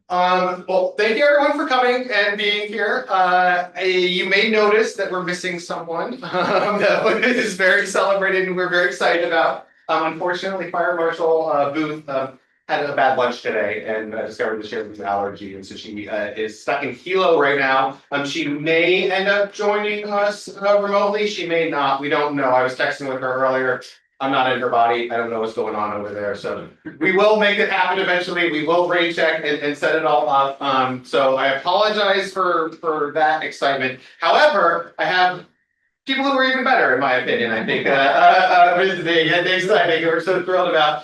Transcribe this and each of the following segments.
Well, thank you everyone for coming and being here. You may notice that we're missing someone that is very celebrated and we're very excited about. Unfortunately, Fire Marshal Booth had a bad lunch today and discovered that she has an allergy, and so she is stuck in Hilo right now. She may end up joining us remotely. She may not. We don't know. I was texting with her earlier. I'm not in her body. I don't know what's going on over there. So we will make it happen eventually. We will rain check and set it all up. So I apologize for that excitement. However, I have people who are even better, in my opinion, I think, visiting and exciting. We're so thrilled about.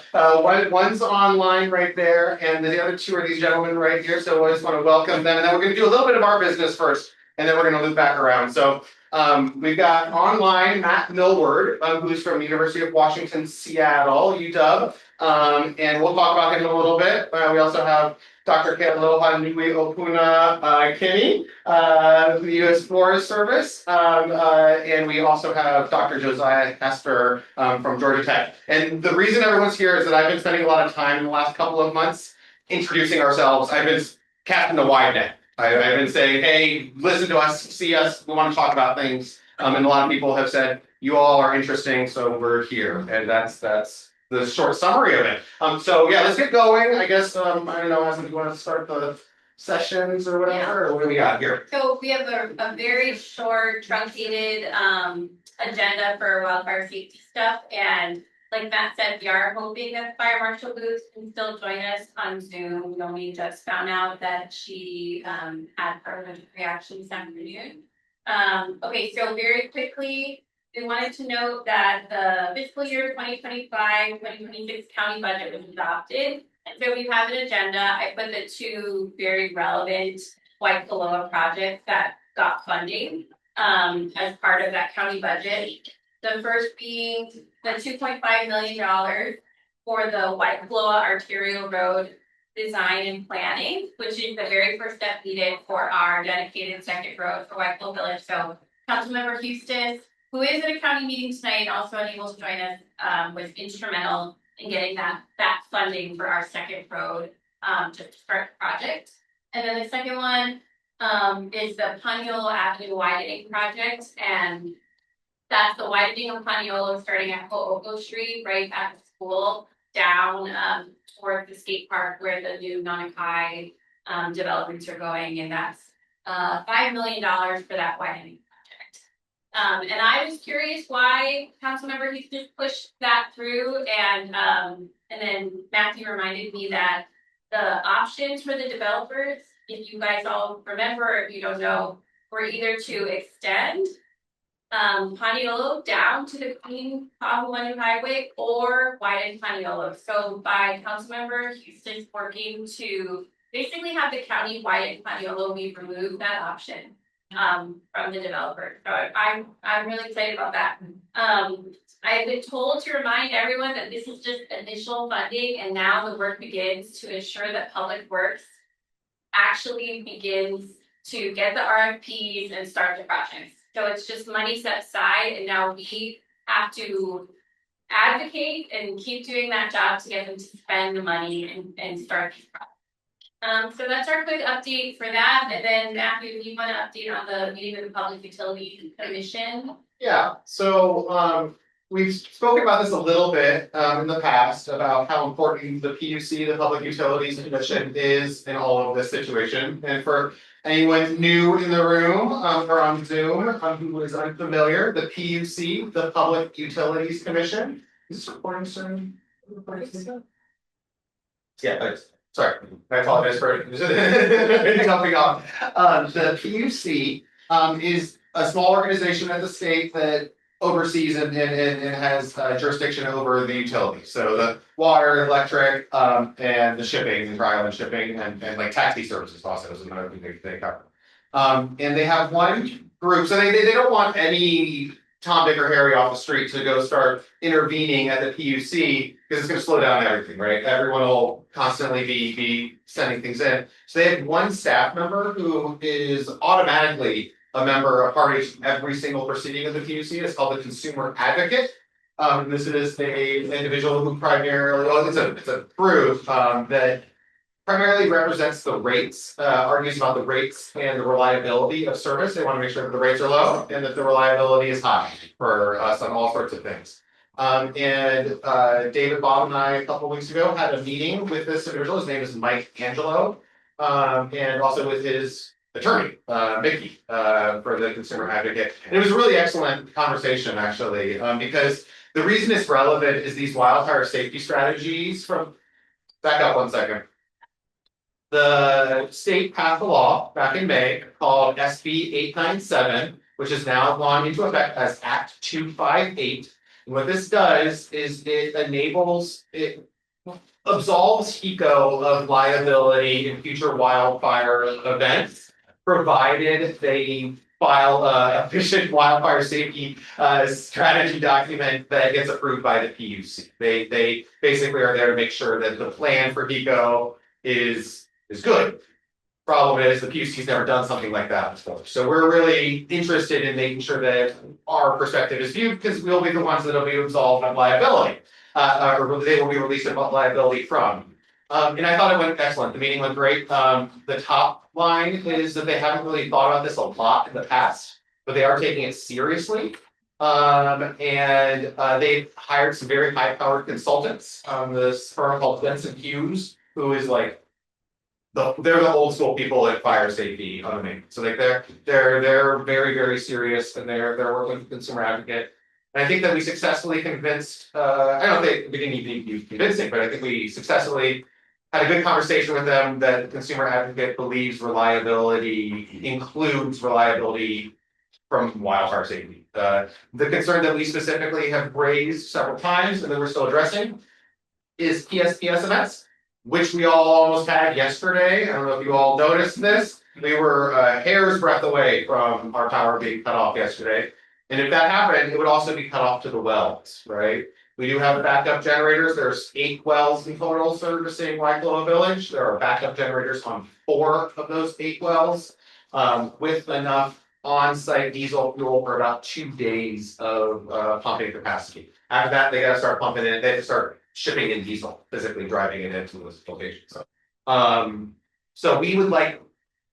One's online right there, and the other two are these gentlemen right here. So I just want to welcome them. And then we're going to do a little bit of our business first, and then we're going to loop back around. So we've got online Matt Milward, who's from the University of Washington, Seattle, UW. And we'll talk about him a little bit. We also have Dr. Kealohanuiopuna Kinney, the U.S. Forest Service. And we also have Dr. Josiah Hester from Georgia Tech. And the reason everyone's here is that I've been spending a lot of time in the last couple of months introducing ourselves. I've been casting the wide net. I've been saying, hey, listen to us, see us, we want to talk about things. And a lot of people have said, you all are interesting, so we're here. And that's the short summary of it. So yeah, let's get going. I guess, I don't know, Aslan, do you want to start the sessions or whatever? Or what do we got here? So we have a very short, truncated agenda for wildfire safety stuff. And like Matt said, we are hoping that Fire Marshal Booth can still join us on Zoom. We only just found out that she had her reaction this afternoon. Okay, so very quickly, we wanted to note that the fiscal year 2025-2026 county budget was adopted. And so we have an agenda. I put the two very relevant Waikōloa projects that got funding as part of that county budget. The first being the $2.5 million for the Waikōloa Arterial Road design and planning, which is the very first step needed for our dedicated second road for Waikōloa Village. So Councilmember Houston, who is at a county meeting tonight and also unable to join us, was instrumental in getting that funding for our second road to start the project. And then the second one is the Paniolo Avenue widening project, and that's the widening of Paniolo starting at Ho'oko Street, right at the school, down toward the skate park where the new Nanakai developments are going, and that's $5 million for that widening project. And I was curious why Councilmember Houston pushed that through, and then Matthew reminded me that the options for the developers, if you guys all remember, or if you don't know, were either to extend Paniolo down to the Queen Kahuanu Highway or widen Paniolo. So by Councilmember Houston's working to basically have the county widen Paniolo, we removed that option from the developer. So I'm really excited about that. I've been told to remind everyone that this is just initial funding, and now the work begins to ensure that Public Works actually begins to get the RFPs and start the projects. So it's just money set aside, and now we have to advocate and keep doing that job to get them to spend the money and start these projects. So that's our quick update for that. And then Matthew, do you want to update on the meeting with the Public Utility Commission? Yeah, so we've spoken about this a little bit in the past about how important the PUC, the Public Utilities Commission, is in all of this situation. And for anyone new in the room or on Zoom who is unfamiliar, the PUC, the Public Utilities Commission, is this recording soon? Yeah, thanks. Sorry, I apologize for jumping off. The PUC is a small organization at the state that oversees and has jurisdiction over the utilities. So the water, electric, and the shipping, and dry island shipping, and like taxi services also is another thing they cover. And they have one group, so they don't want any Tom, Dick, or Harry off the street to go start intervening at the PUC because it's going to slow down everything, right? Everyone will constantly be sending things in. So they have one staff member who is automatically a member, a party to every single proceeding of the PUC. It's called the consumer advocate. This is an individual who primarily, well, it's a group that primarily represents the rates, argues about the rates and the reliability of service. They want to make sure that the rates are low and that the reliability is high for us on all sorts of things. David, Bob, and I a couple of weeks ago had a meeting with this individual. His name is Mike Angelo, and also with his attorney, Mickey, for the consumer advocate. And it was a really excellent conversation, actually, because the reason it's relevant is these wildfire safety strategies from. Back up 1 second. The state passed a law back in May called SB 897, which has now gone into effect as Act 258. And what this does is it absolves HECO of liability in future wildfire events, provided they file a efficient wildfire safety strategy document that gets approved by the PUC. They basically are there to make sure that the plan for HECO is good. Problem is the PUC's never done something like that before. So we're really interested in making sure that our perspective is viewed because we'll be the ones that will be absolved of liability, or they will be released of liability from. And I thought it went excellent. The meeting went great. The top line is that they haven't really thought about this a lot in the past, but they are taking it seriously. They've hired some very high-powered consultants. This firm called Benson Hughes, who is like they're the old school people at fire safety on the main. So like they're very, very serious and they're working with the consumer advocate. And I think that we successfully convinced, I don't think we didn't even use convincing, but I think we successfully had a good conversation with them that the consumer advocate believes reliability includes reliability from wildfire safety. The concern that we specifically have raised several times and that we're still addressing is PSPS events, which we all almost had yesterday. I don't know if you all noticed this. We were a hair's breadth away from our power being cut off yesterday. And if that happened, it would also be cut off to the wells, right? We do have backup generators. There's 8 wells in total servicing Waikōloa Village. There are backup generators on 4 of those 8 wells, with enough on-site diesel fuel for about 2 days of pumping capacity. After that, they gotta start pumping in, they have to start shipping in diesel, physically driving it into this location. So we would like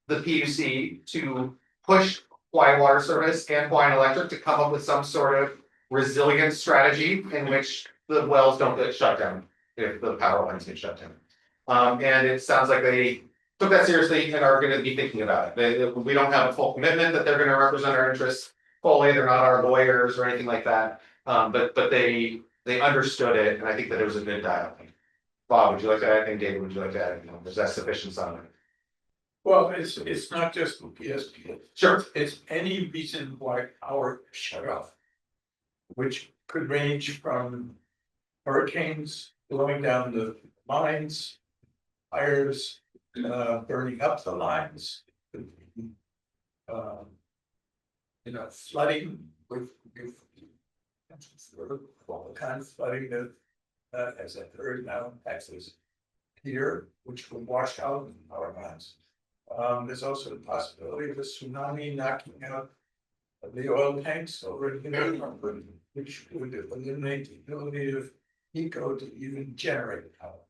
the PUC to push Hawaii Water Service and Hawaiian Electric to come up with some sort of resilient strategy in which the wells don't get shut down if the power lines get shut down. And it sounds like they took that seriously and are going to be thinking about it. We don't have a full commitment that they're going to represent our interests fully. They're not our lawyers or anything like that. But they understood it, and I think that it was a good dialogue. Bob, would you like to add anything? David, would you like to add anything? Is that sufficient on it? Well, it's not just the PSP. Sure. It's any reason why power is shut off, which could range from hurricanes blowing down the lines, fires, burning up the lines, flooding with all the kind of flooding that, as I've heard now in Texas here, which will wash out our lines. There's also the possibility of a tsunami knocking out the oil tanks over in Milward, which would eliminate the ability of ECO to even generate power.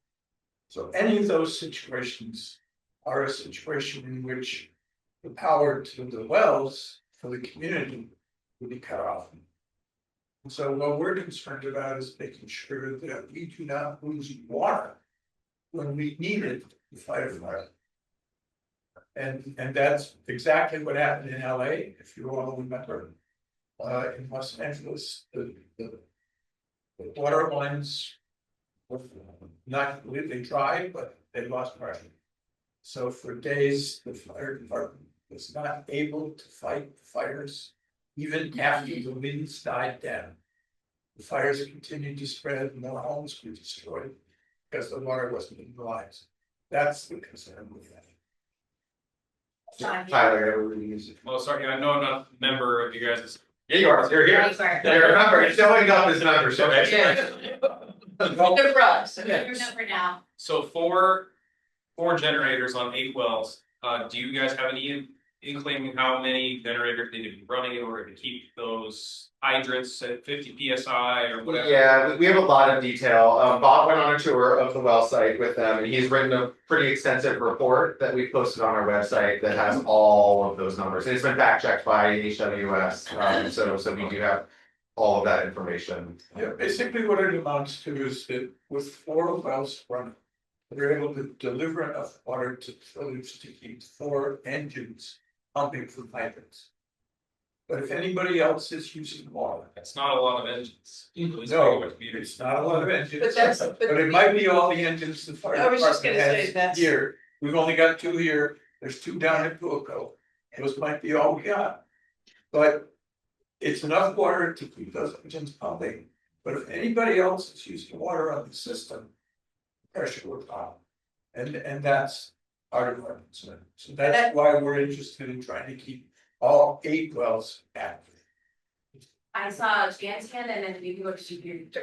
So any of those situations are a situation in which the power to the wells for the community would be cut off. And so what we're concerned about is making sure that we do not lose water when we need it to fight a fire. And that's exactly what happened in LA, if you all remember. In Los Angeles, the water lines were not completely dry, but they lost pressure. So for days, the fire department was not able to fight the fires, even after the winds died down. The fires continued to spread, and more homes were destroyed because the water wasn't in the lines. That's the concern we have. Tyler, everybody use it. Well, sorry, I know I'm not a member of you guys'. Yeah, you are. You're here. You're a member. It's showing up as membership. Your number now. So four generators on 8 wells. Do you guys have any inkling how many generators need to be running in order to keep those hydrants at 50 PSI or whatever? Yeah, we have a lot of detail. Bob went on a tour of the well site with them, and he's written a pretty extensive report that we posted on our website that has all of those numbers. And it's been fact checked by HWS, so we do have all of that information. Yeah, basically what it amounts to is that with 4 wells running, they're able to deliver enough water to the village to keep 4 engines pumping from hydrants. But if anybody else is using water, That's not a lot of engines. no, it's not a lot of engines. But that's- But it might be all the engines the fire I was just department gonna say has that's- here. We've only got 2 here, there's 2 down at Puaco. Those might be all we got. But it's enough water to keep those engines pumping. But if anybody else is using water on the system, pressure will drop. And that's part of our concern. So that's why we're interested in trying to keep all 8 wells active. I saw Jan's hand and then maybe what she did.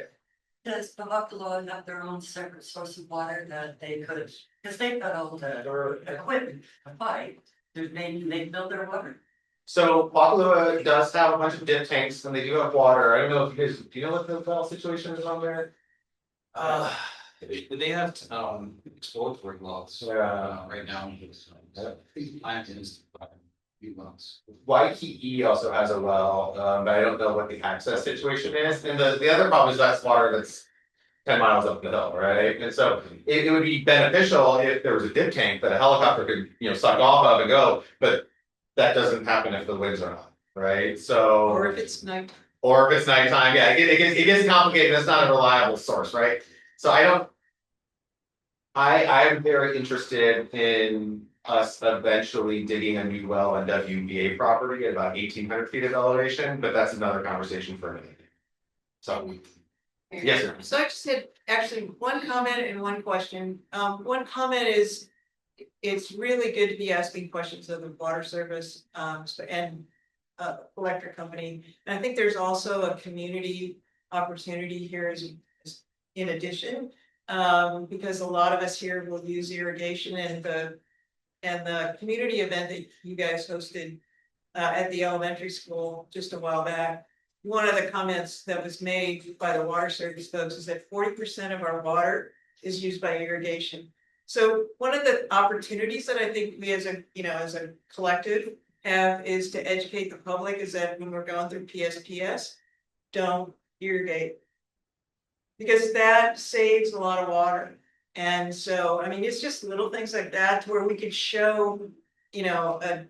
Does Waikōloa have their own separate source of water that they could, because they've got all the equipment to fight, do they build their water? So Waikōloa does have a bunch of dip tanks and they do have water. I don't know if you guys, do you know what the well situation is on there? They have exploratory wells right now. Plant is few months. Waikīkī also has a well, but I don't know what the access situation is. And the other problem is that's water that's 10 miles up the hill, right? And so it would be beneficial if there was a dip tank that a helicopter could, suck off of and go, but that doesn't happen if the winds are on, right? So. Or if it's night. Or if it's nighttime, yeah, it gets complicated, that's not a reliable source, right? So I'm very interested in us eventually digging a new well on WBA property at about 1,800 feet of elevation, but that's another conversation for a minute. So, yes, sir. So I just had actually one comment and one question. One comment is, it's really good to be asking questions of the water service, and electric company. And I think there's also a community opportunity here as in addition. Because a lot of us here will use irrigation and the community event that you guys hosted at the elementary school just a while back. One of the comments that was made by the water service folks is that 40% of our water is used by irrigation. So one of the opportunities that I think we as a collective have is to educate the public is that when we're going through PSPS, don't irrigate. Because that saves a lot of water. And so, I mean, it's just little things like that where we could show, a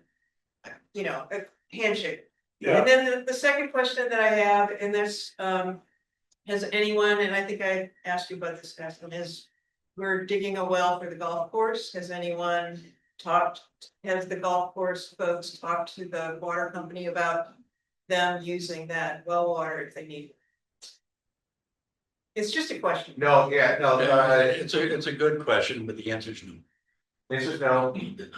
handshake. Yeah. And then the second question that I have, and this, has anyone, and I think I asked you about this, Aspen, is we're digging a well for the golf course. Has anyone has the golf course folks talked to the water company about them using that well water if they need it? It's just a question. No, It's a good question, but the answer is no. Answer is no,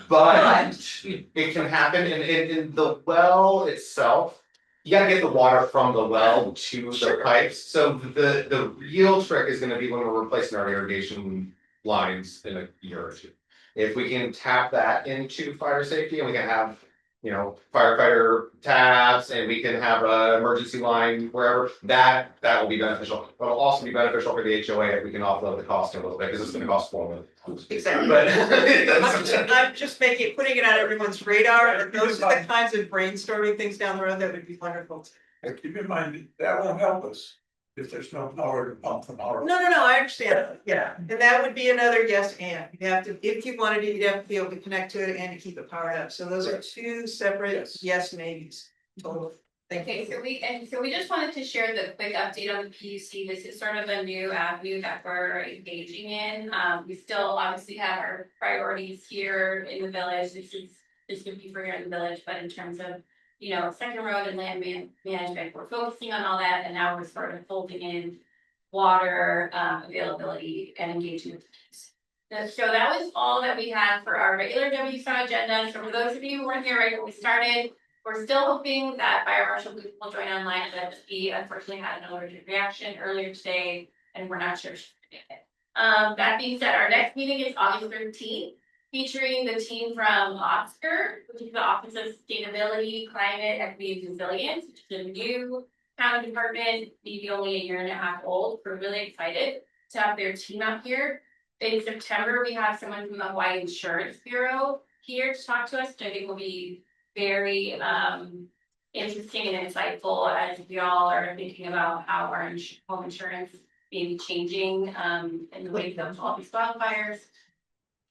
but it can happen in the well itself. You gotta get the water from the well to the pipes, so the real trick is gonna be when we're replacing our irrigation lines in a year or two. If we can tap that into fire safety and we can have, firefighter taps and we can have an emergency line wherever, that will be beneficial. But it'll also be beneficial for the HOA if we can offload the cost a little bit, because it's gonna cost $4 million. Exactly. But I'm just putting it on everyone's radar, and those are the kinds of brainstorming things down the road that would be wonderful. And keep in mind, that won't help us if there's no power to pump from our. No, I understand, yeah, and that would be another yes and, you have to, if you wanted to, you'd have to be able to connect to it and to keep it powered up, so those are two separate yes maybes, total. Thank you. Okay, so we just wanted to share the quick update on the PUC. This is sort of a new avenue that we're engaging in. We still obviously have our priorities here in the village. This would be for here in the village, but in terms of, second road and land management, we're focusing on all that, and now we're sort of folding in water availability and engagement. So that was all that we had for our regular WSA agenda. So for those of you who weren't here right when we started, we're still hoping that Fire Marshal Booth will join online, but he unfortunately had an allergic reaction earlier today, and we're not sure she's gonna make it. That being said, our next meeting is August 13th. featuring the team from Oscar, which is the Office of Sustainability, Climate, Equity, and Resilience, which is a new town department, maybe only a year and a half old. We're really excited to have their team out here. In September, we have someone from the Hawaii Insurance Bureau here to talk to us, which I think will be very interesting and insightful as we all are thinking about how our home insurance may be changing in the wake of all these wildfires.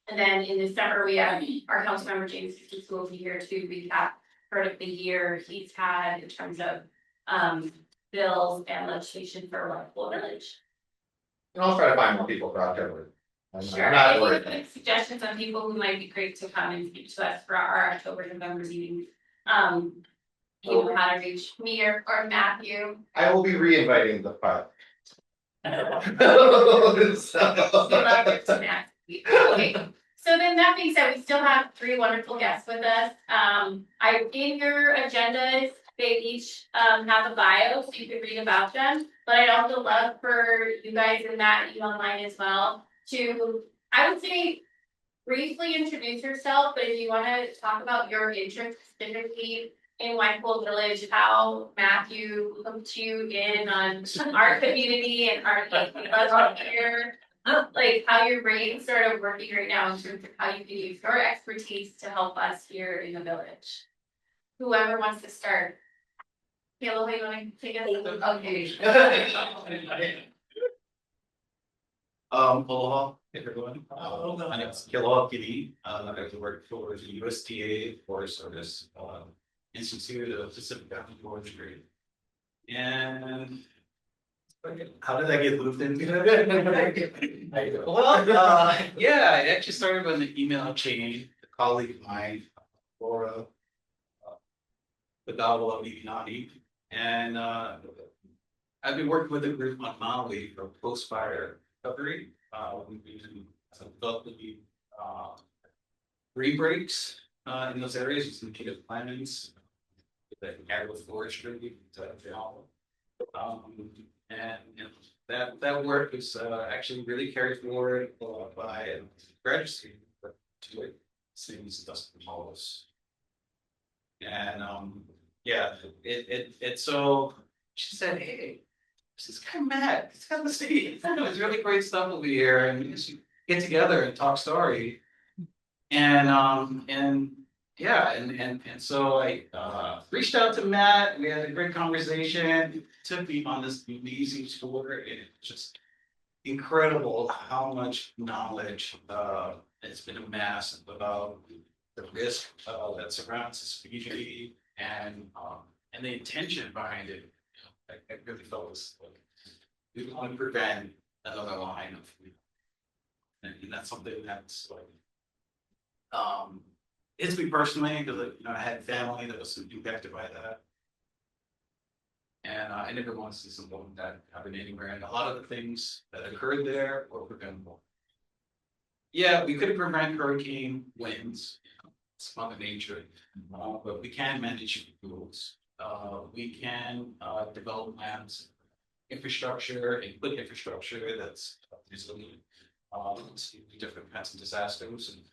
And then in December, we have our council member James School here to recap part of the year he's had in terms of bills and legislation for Waikōloa Village. And I'll try to find more people for October. Sure, I'm not if you worried. have suggestions on people who might be great to come and speak to us for our October, November meetings. You know how to reach me or Matthew. I will be re-inviting the pilot. We love it to Matt. Okay, so then that being said, we still have 3 wonderful guests with us. In your agendas, they each have a bio, so you can read about them. But I'd also love for you guys and Matt, you online as well, to, I would say, briefly introduce yourself, but if you want to talk about your interest specifically in Waikōloa Village, how Matthew hooked you in on our community and our us here, like how your brain's sort of working right now in terms of how you can use your expertise to help us here in the village. Whoever wants to start. Kealoha, you want to take us? Okay. Aloha, everyone. My name is Kinney. I work for the USDA Forest Service, Institute of Pacific Island Forestry. And how did I get looped into it? Well, yeah, I actually started with an email chain. A colleague of mine, Laura, Wildfire, and I've been working with a group on Maui for post-fire recovery. We've been developing green breaks in those areas using native plantings, agroforestry, and that work is actually really carried forward by a graduate student to it, same as Dustin Hollis. And yeah, it so she said, hey, this is kind of mad. It's kind of see. It's really great stuff over here, and we just get together and talk story. And yeah, and so I reached out to Matt. We had a great conversation. He took me on this amazing tour, and it's just incredible how much knowledge has been amassed about the risk that surrounds this community and the intention behind it. I really felt this like we want to prevent another line of, and that's something that's like it's me personally because I had family that was impacted by that, and I never want to see something like that happen anywhere. And a lot of the things that occurred there were preventable. Yeah, we could prevent hurricane winds. It's Mother Nature, but we can manage rules. We can develop lands, infrastructure, and put infrastructure that's resilient to different kinds of disasters. And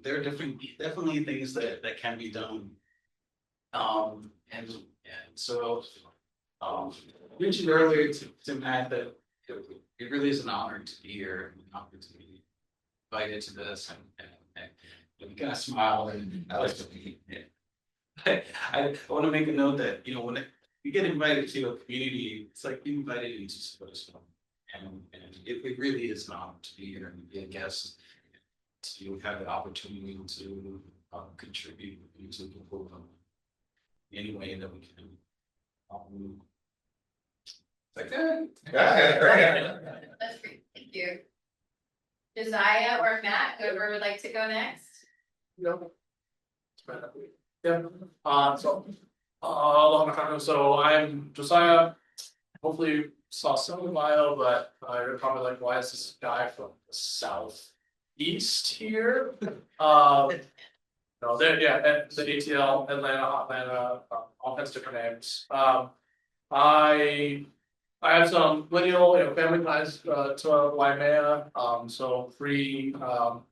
there are definitely things that can be done. And so I mentioned earlier to Matt that it really is an honor to be here, an honor to be invited to this, and you kind of smile and I like to be. I want to make a note that when you get invited to a community, it's like being invited into somebody's home, and it really is an honor to be here and be a guest, to have the opportunity to contribute to people in any way that we can. Like that. That's great, thank you. Josiah or Matt, whoever would like to go next. No. Yeah. Aloha. So I'm Josiah. Hopefully you saw some of the bio, but you're probably like, why is this guy from the southeast here? No, there, yeah, the ATL, Atlanta, all kinds of different names. I I have some lineal, family ties to Waimea, so pre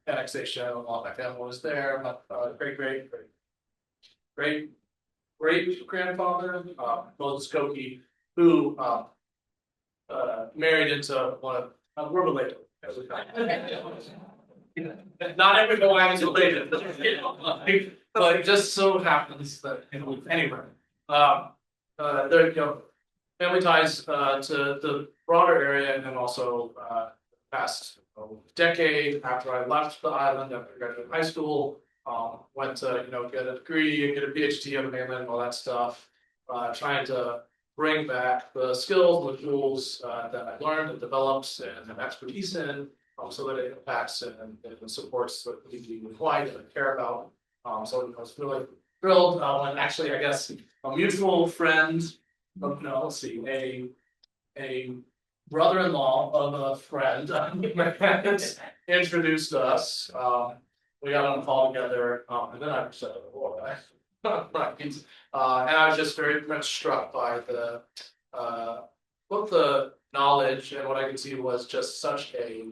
annexation, a lot of my family was there, my great grandfather, Moses Skokie, who married into one of, we're related. Not every Hawaiian is related, but it just so happens that, anyway, there, family ties to the broader area, and then also past decade after I left the island, after I graduated high school, went to get a degree, get a PhD on the mainland, and all that stuff, trying to bring back the skills, the tools that I learned and developed and have expertise in, so that it impacts and supports the community in Hawaii that I care about. So I was really thrilled when actually, I guess, a mutual friend. No, let's see, a brother-in-law of a friend introduced us. We got on a call together, and then I said, "Oh, right." And I was just very much struck by the both the knowledge, and what I could see was just such a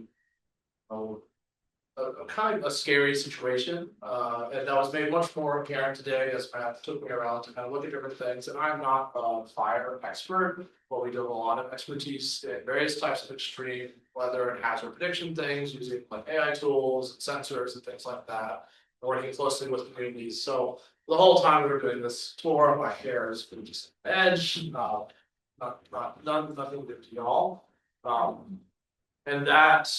kind of a scary situation, and that was made much more apparent today as Matt took me around to kind of look at different things. And I'm not a fire expert, but we do have a lot of expertise in various types of extreme weather and hazard prediction things, using like AI tools, and sensors, and things like that, working closely with communities. So the whole time we were doing this tour, my hair is just edge, nothing good to y'all, and that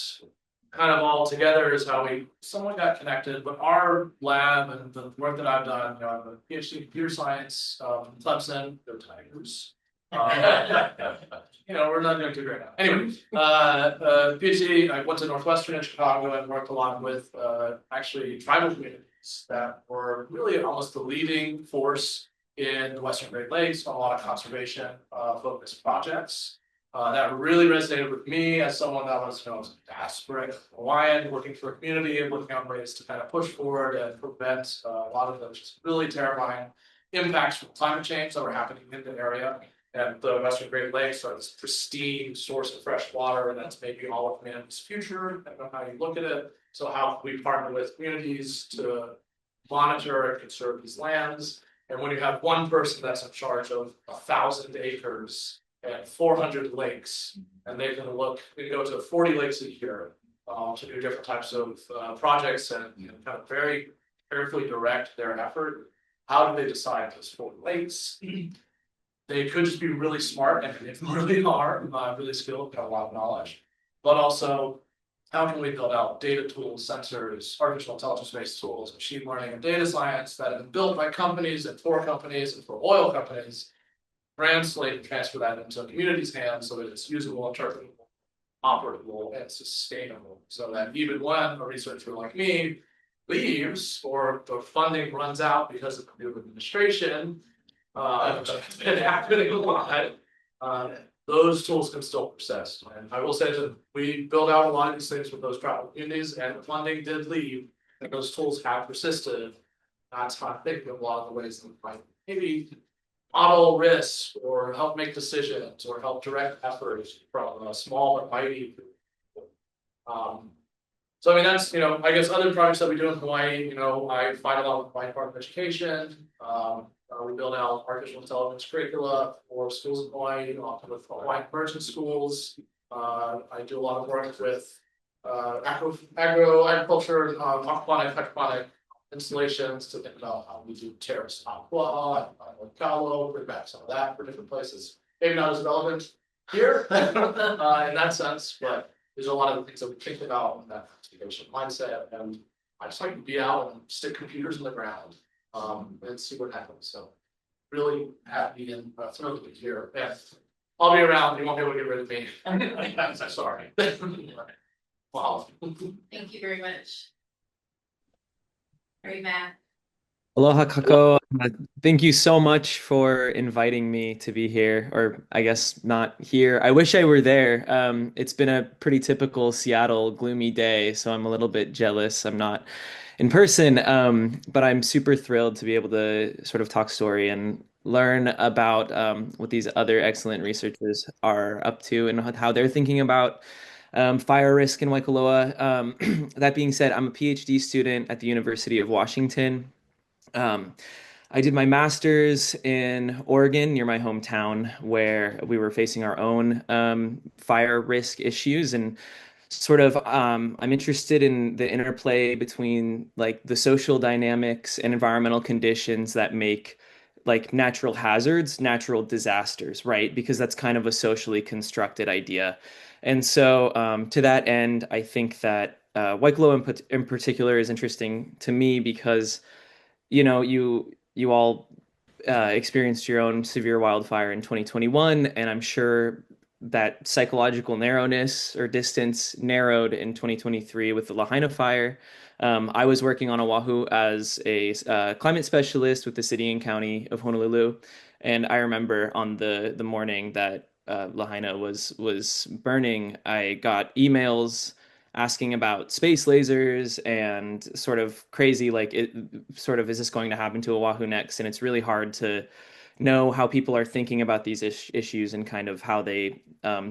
kind of all together is how we somewhat got connected. But our lab and the work that I've done, I have a PhD in computer science, Clemson, they're tigers. We're not doing too great now. Anyway, PhD, I went to Northwestern in Chicago and worked a lot with actually tribal communities that were really almost the leading force in the Western Great Lakes on a lot of conservation focused projects. That really resonated with me as someone that was, diasporic Hawaiian, working for a community and looking on ways to kind of push forward and prevent a lot of those just really terrifying impacts from climate change that were happening in the area. And the Western Great Lakes are this pristine source of fresh water, and that's maybe all of humanity's future, depending on how you look at it. So how we partner with communities to monitor and conserve these lands. And when you have one person that's in charge of 1,000 acres and 400 lakes, and they can go to 40 lakes a year to do different types of projects and kind of very carefully direct their effort. How do they decide those 40 lakes? They could just be really smart, and they really are really skilled, got a lot of knowledge. But also, how can we build out data tools, sensors, artificial intelligence-based tools, machine learning, and data science that have been built by companies and for oil companies, translate and transfer that into a community's hands so that it's usable, interpretable, operable, and sustainable. So that even when a researcher like me leaves or the funding runs out because of the new administration, which has been happening a lot, those tools can still persist. And I will say that we build out a lot of these things with those tribal communities, and the funding did leave, and those tools have persisted. That's how I think of a lot of the ways that we might maybe model risks or help make decisions or help direct efforts from a small but mighty. So I mean, that's, I guess other projects that we do in Hawaii, I fight a lot with the Hawaii Department of Education. We build out artificial intelligence curricula for schools in Hawaii, often with Hawaiian merchant schools. I do a lot of work with agriculture, aquaponic, hydroponic installations to think about how we do terrace aqua, Waikōloa, bring back some of that for different places. Maybe not as relevant here in that sense, but there's a lot of things that we think about in that conservation mindset. And I just like to be out and stick computers in the ground and see what happens. So really happy and thrilled to be here. Yeah. I'll be around. You won't be able to get rid of me. I'm so sorry. Wow. Thank you very much. Great, Matt. Aloha kako. Thank you so much for inviting me to be here, or I guess not here. I wish I were there. It's been a pretty typical Seattle gloomy day, so I'm a little bit jealous. I'm not in person, but I'm super thrilled to be able to sort of talk story and learn about what these other excellent researchers are up to and how they're thinking about fire risk in Waikoloa. That being said, I'm a PhD student at the University of Washington. Um, I did my master's in Oregon near my hometown, where we were facing our own fire risk issues. And sort of I'm interested in the interplay between like the social dynamics and environmental conditions that make like natural hazards natural disasters, right? Because that's kind of a socially constructed idea. And so to that end, I think that Waikoloa in particular is interesting to me because you all experienced your own severe wildfire in 2021, and I'm sure that psychological narrowness or distance narrowed in 2023 with the Lahaina fire. I was working on Oahu as a climate specialist with the city and county of Honolulu, and I remember on the morning that Lahaina was burning, I got emails asking about space lasers and sort of crazy like it sort of is this going to happen to Oahu next? And it's really hard to know how people are thinking about these issues and kind of how they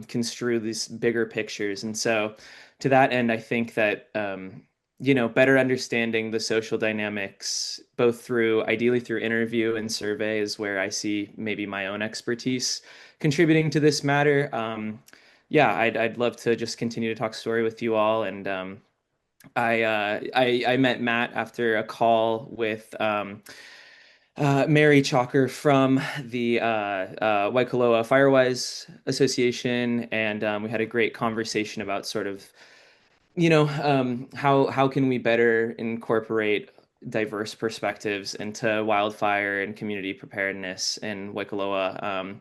construe these bigger pictures. And so to that end, I think that better understanding the social dynamics, both through ideally through interview and survey, is where I see maybe my own expertise contributing to this matter. Yeah, I'd love to just continue to talk story with you all. And I met Matt after a call with Mary Chalker from the Waikoloa Firewise Association, and we had a great conversation about sort of how can we better incorporate diverse perspectives into wildfire and community preparedness in Waikoloa,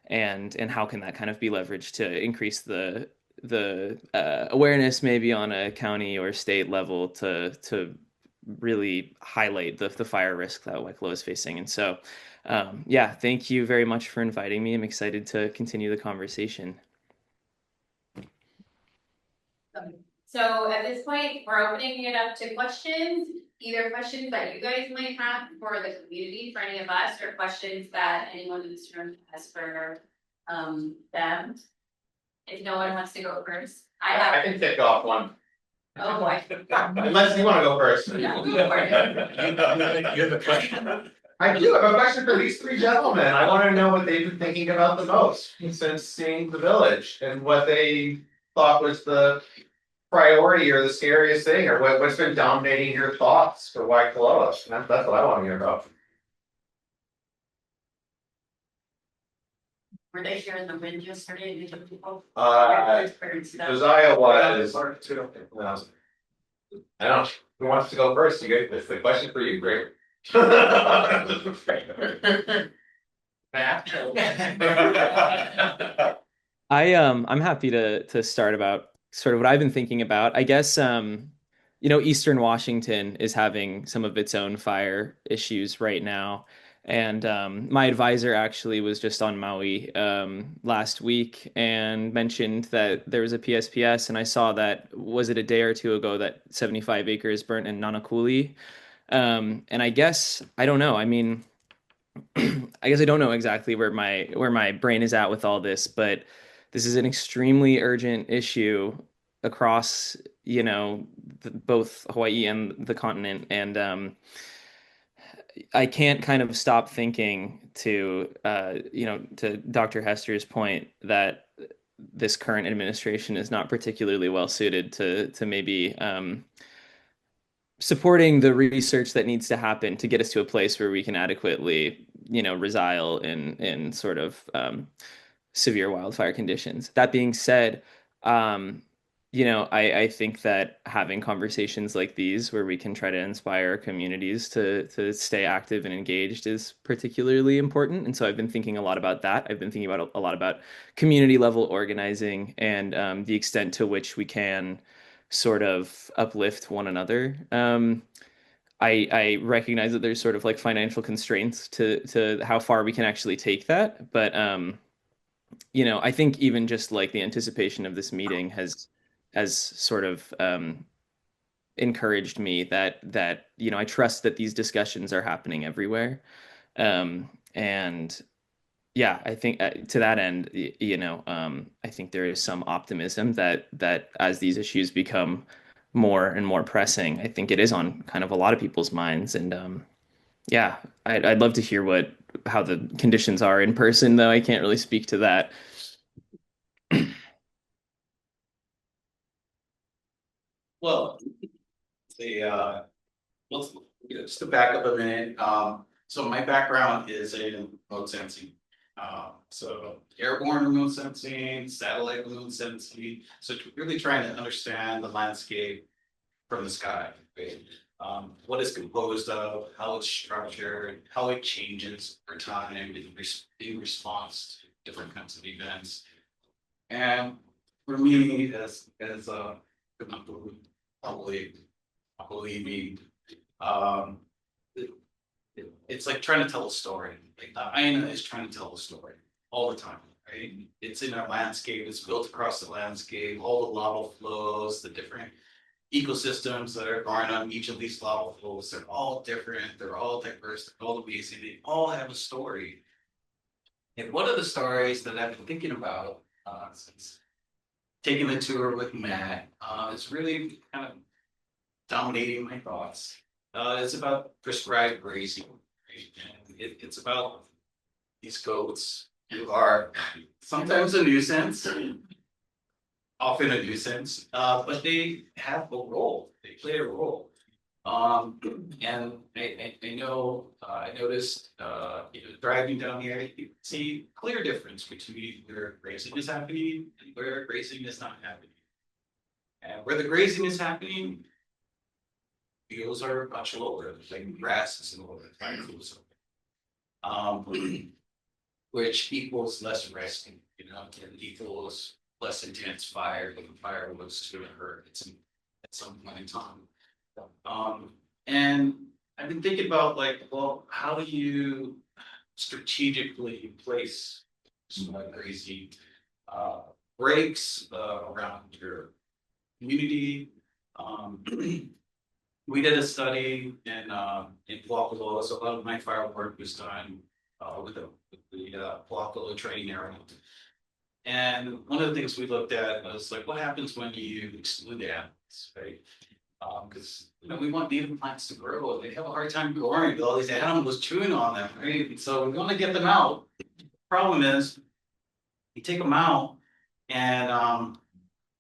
and how can that kind of be leveraged to increase the awareness maybe on a county or state level to really highlight the fire risk that Waikoloa is facing. And so yeah, thank you very much for inviting me. I'm excited to continue the conversation. So at this point, we're opening it up to questions, either questions that you guys might have for the community, for any of us, or questions that anyone in this room has for them. If no one wants to go first, I can kick off one. Oh boy. Unless you want to go first. No, go for it. You have a question? I do have a question for these three gentlemen. I want to know what they've been thinking about the most since seeing the village and what they thought was the priority or the scariest thing, or what's been dominating your thoughts for Waikoloa. That's what I want to hear about. Were they here in the wind yesterday? Did you people? Josiah was. I don't. Who wants to go first? It's the question for you, Greg. I'm happy to start about sort of what I've been thinking about. I guess Eastern Washington is having some of its own fire issues right now. And my advisor actually was just on Maui last week and mentioned that there was a PSPS, and I saw that, was it a day or two ago, that 75 acres burnt in Nanakuli. And I guess I don't know. I mean, I guess I don't know exactly where my brain is at with all this, but this is an extremely urgent issue across, both Hawaii and the continent. And I can't kind of stop thinking to Dr. Hester's point that this current administration is not particularly well suited to maybe supporting the research that needs to happen to get us to a place where we can adequately, resile in sort of severe wildfire conditions. That being said, I think that having conversations like these where we can try to inspire communities to stay active and engaged is particularly important. And so I've been thinking a lot about that. I've been thinking about a lot about community level organizing and the extent to which we can sort of uplift one another. I recognize that there's sort of like financial constraints to how far we can actually take that. But I think even just like the anticipation of this meeting has sort of encouraged me that I trust that these discussions are happening everywhere. And yeah, I think to that end, I think there is some optimism that as these issues become more and more pressing, I think it is on kind of a lot of people's minds. And yeah, I'd love to hear how the conditions are in person, though I can't really speak to that. Well, let's, just to back up a minute, so my background is in remote sensing. So airborne remote sensing, satellite remote sensing, so really trying to understand the landscape from the sky, right? What it's composed of, how it's structured, how it changes over time in response to different kinds of events. And for me, probably believe me, it's like trying to tell a story. Like the Aina is trying to tell a story all the time, right? It's in our landscape, it's built across the landscape, all the lava flows, the different ecosystems that are going on each of these lava flows, they're all different, they're all diverse, they're all amazing, they all have a story. And one of the stories that I've been thinking about since taking the tour with Matt is really kind of dominating my thoughts. It's about prescribed grazing. Right? And it's about these goats who are sometimes a nuisance, often a nuisance, but they have a role. They play a role. And I know, I noticed, driving down here, you can see clear difference between where grazing is happening and where grazing is not happening. And where the grazing is happening, fields are much lower, like grass is lower, which equals less risk, and equals less intense fire, if the fire was to occur at some point in time. And I've been thinking about well, how do you strategically place grazing breaks around your community? We did a study in Waikōloa, so a lot of my fire work was done with the Waikōloa training area. And one of the things we looked at was what happens when you exclude animals, right? Because we want native plants to grow, and they have a hard time growing with all these animals chewing on them, right? And so we want to get them out. The problem is, you take them out, and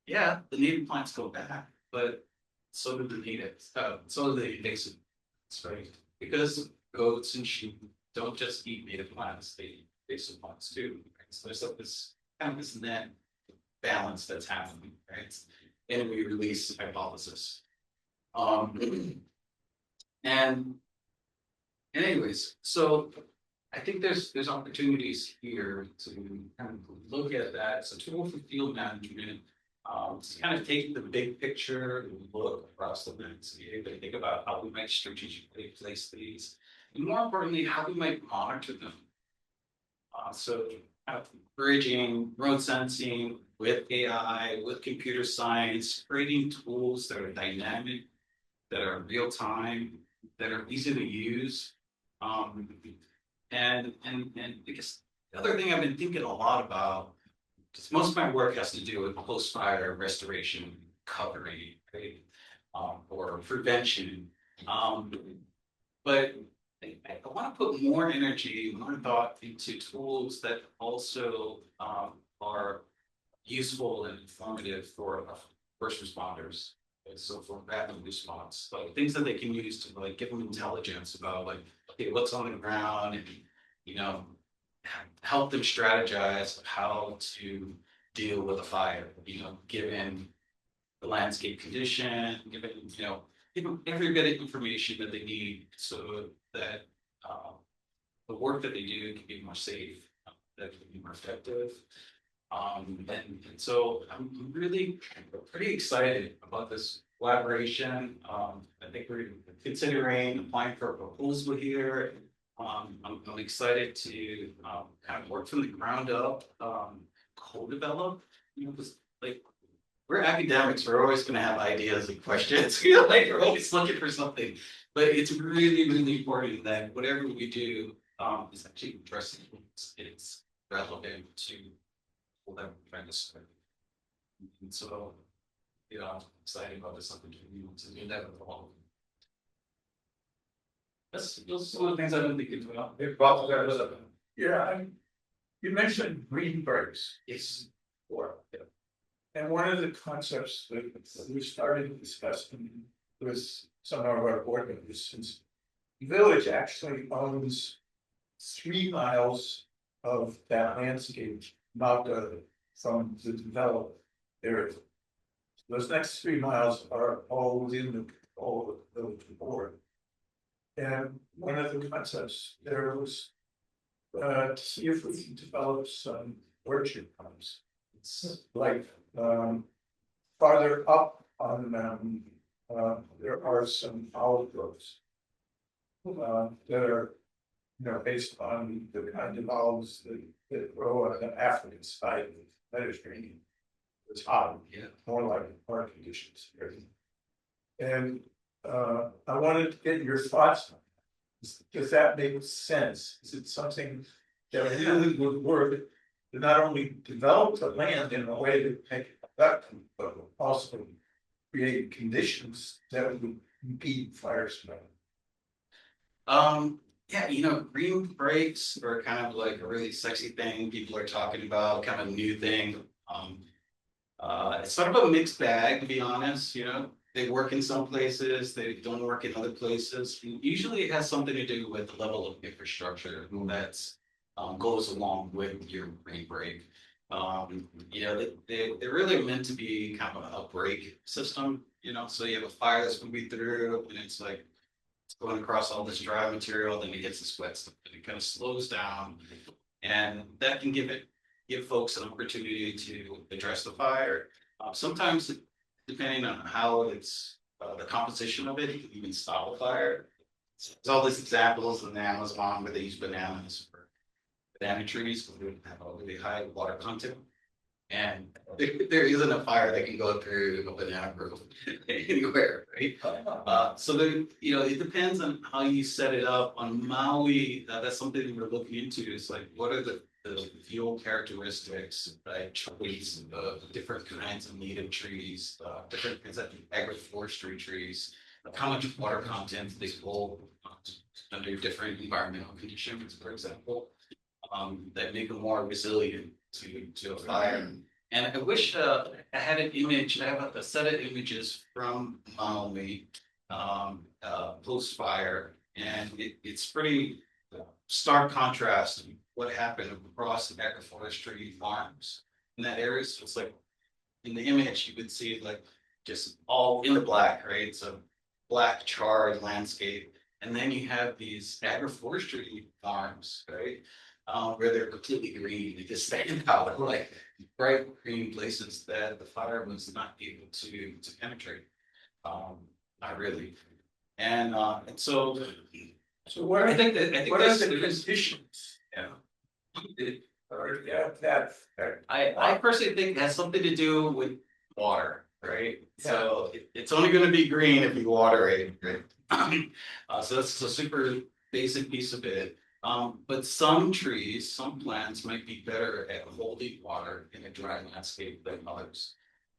yeah, the native plants go back, but so do the natives, so do the invasive plants, right? Because goats and sheep don't just eat native plants, they eat invasive plants too. Right? So there's this kind of this net balance that's happening, right? And we release hypothesis. And anyways, so I think there's opportunities here to kind of look at that. It's a tool for field management. To kind of take the big picture and look across the landscape and think about how we might strategically place these, and more importantly, how we might monitor them. So bridging remote sensing with AI, with computer science, creating tools that are dynamic, that are real time, that are easy to use. And because the other thing I've been thinking a lot about, because most of my work has to do with post-fire restoration, recovery, right? Or prevention. But I want to put more energy, more thought into tools that also are useful and informative for first responders. And so for rapid response, things that they can use to give them intelligence about okay, what's on the ground, and help them strategize how to deal with a fire, given the landscape condition, given every bit of information that they need so that the work that they do can be more safe, that can be more effective. And so I'm really pretty excited about this collaboration. I think we're considering applying for a proposal here. I'm excited to kind of work from the ground up, co-develop, because we're academics, we're always going to have ideas and questions. We're always looking for something, but it's really, really important that whatever we do, is actually addressing it's relevant to what I'm trying to say. And so, you know, I'm excited about this opportunity to do that with all of them. Those are the things I've been thinking about. Yeah, you mentioned green breaks. It's And one of the concepts that we started discussing with some of our board members, since the village actually owns 3 miles of that landscape, not from the developed area. Those next 3 miles are all within the control of the village board. And one of the concepts there was to see if we can develop some orchard homes. It's like farther up on the mountain, there are some olive groves that are, you know, based on the kind of olives that grow on the African side of the Mediterranean. It's hot, yeah. more like our conditions here. And I wanted to get your thoughts on that. Does that make sense? Is it something that really would work to not only develop the land in a way that make it productive, but also create conditions that would impede fire spread? Yeah, you know, green breaks are kind of like a really sexy thing people are talking about, kind of a new thing. It's sort of a mixed bag, to be honest, you know. They work in some places, they don't work in other places. Usually it has something to do with the level of infrastructure that's goes along with your green break. You know, they're really meant to be kind of a break system, you know, so you have a fire that's moving through and it's like it's going across all this dry material, then it gets this wet stuff and it kind of slows down. And that can give folks an opportunity to address the fire. Sometimes, depending on how it's the composition of it, you can even stop a fire. So there's all these examples in the Amazon where they use bananas for banana trees because they have a really high water content. And there isn't a fire that can go through a banana grove anywhere, right? So there, you know, it depends on how you set it up. On Maui, that's something we're looking into. Is like, what are the fuel characteristics, right? Trees, different kinds of native trees, different kinds of agroforestry trees, how much water content they hold under different environmental conditions, for example, that make them more resilient to a fire. And I wish I had an image. I have a set of images from Maui post fire, and it's pretty stark contrast what happened across the agroforestry farms in that area. So it's like in the image you would see like just all in the black, right? It's a black charred landscape, and then you have these agroforestry farms, right? Where they're completely green, they just stand out like bright green places that the fire was not able to penetrate. Not really. And so what I think that what are the there's conditions? yeah. Or that I personally think it has something to do with water, right? So it's only going to be green if you water it, right? So that's a super basic piece of it. But some trees, some plants might be better at holding water in a dry landscape than others.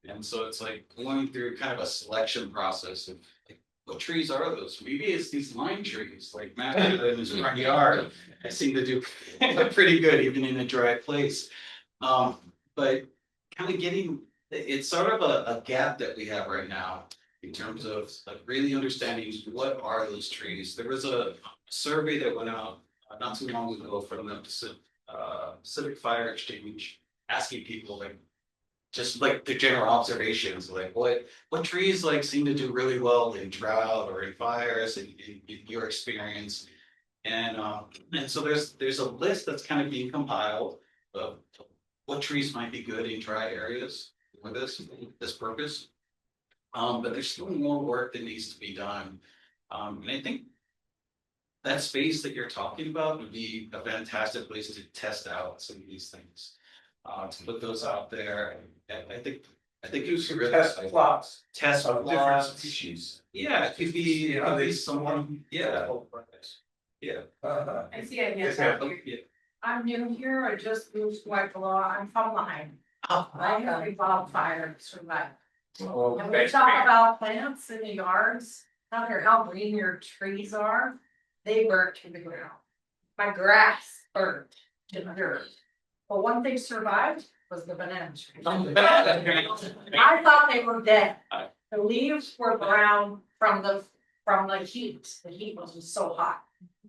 And so it's like going through kind of a selection process of like, what trees are those? Maybe it's these lime trees, like Matt in his front yard. I seem to do pretty good even in a dry place. But kind of getting, it's sort of a gap that we have right now in terms of like really understanding what are those trees. There was a survey that went out not too long ago from the Pacific Fire Exchange asking people like just like the general observations, like what trees like seem to do really well in drought or in fires in your experience. And so there's a list that's kind of being compiled of what trees might be good in dry areas for this purpose. But there's still more work that needs to be done. And I think that space that you're talking about would be a fantastic place to test out some of these things. To put those out there. And I think you should really test plots test of different plots. species. Yeah, it could be, You know, someone, yeah. Yeah. I see it, Yes, yes. ma'am. Yeah. I'm new here, I just moved to Waikōloa, I'm from Lyme. Oh, I have a wildfire survived. Oh, And we talk about plants in the yards, I don't care how green your trees are, they burnt to the ground. My grass burnt to the dirt. But one thing survived was the banana trees. I thought they were dead. The leaves were brown from the heat was just so hot.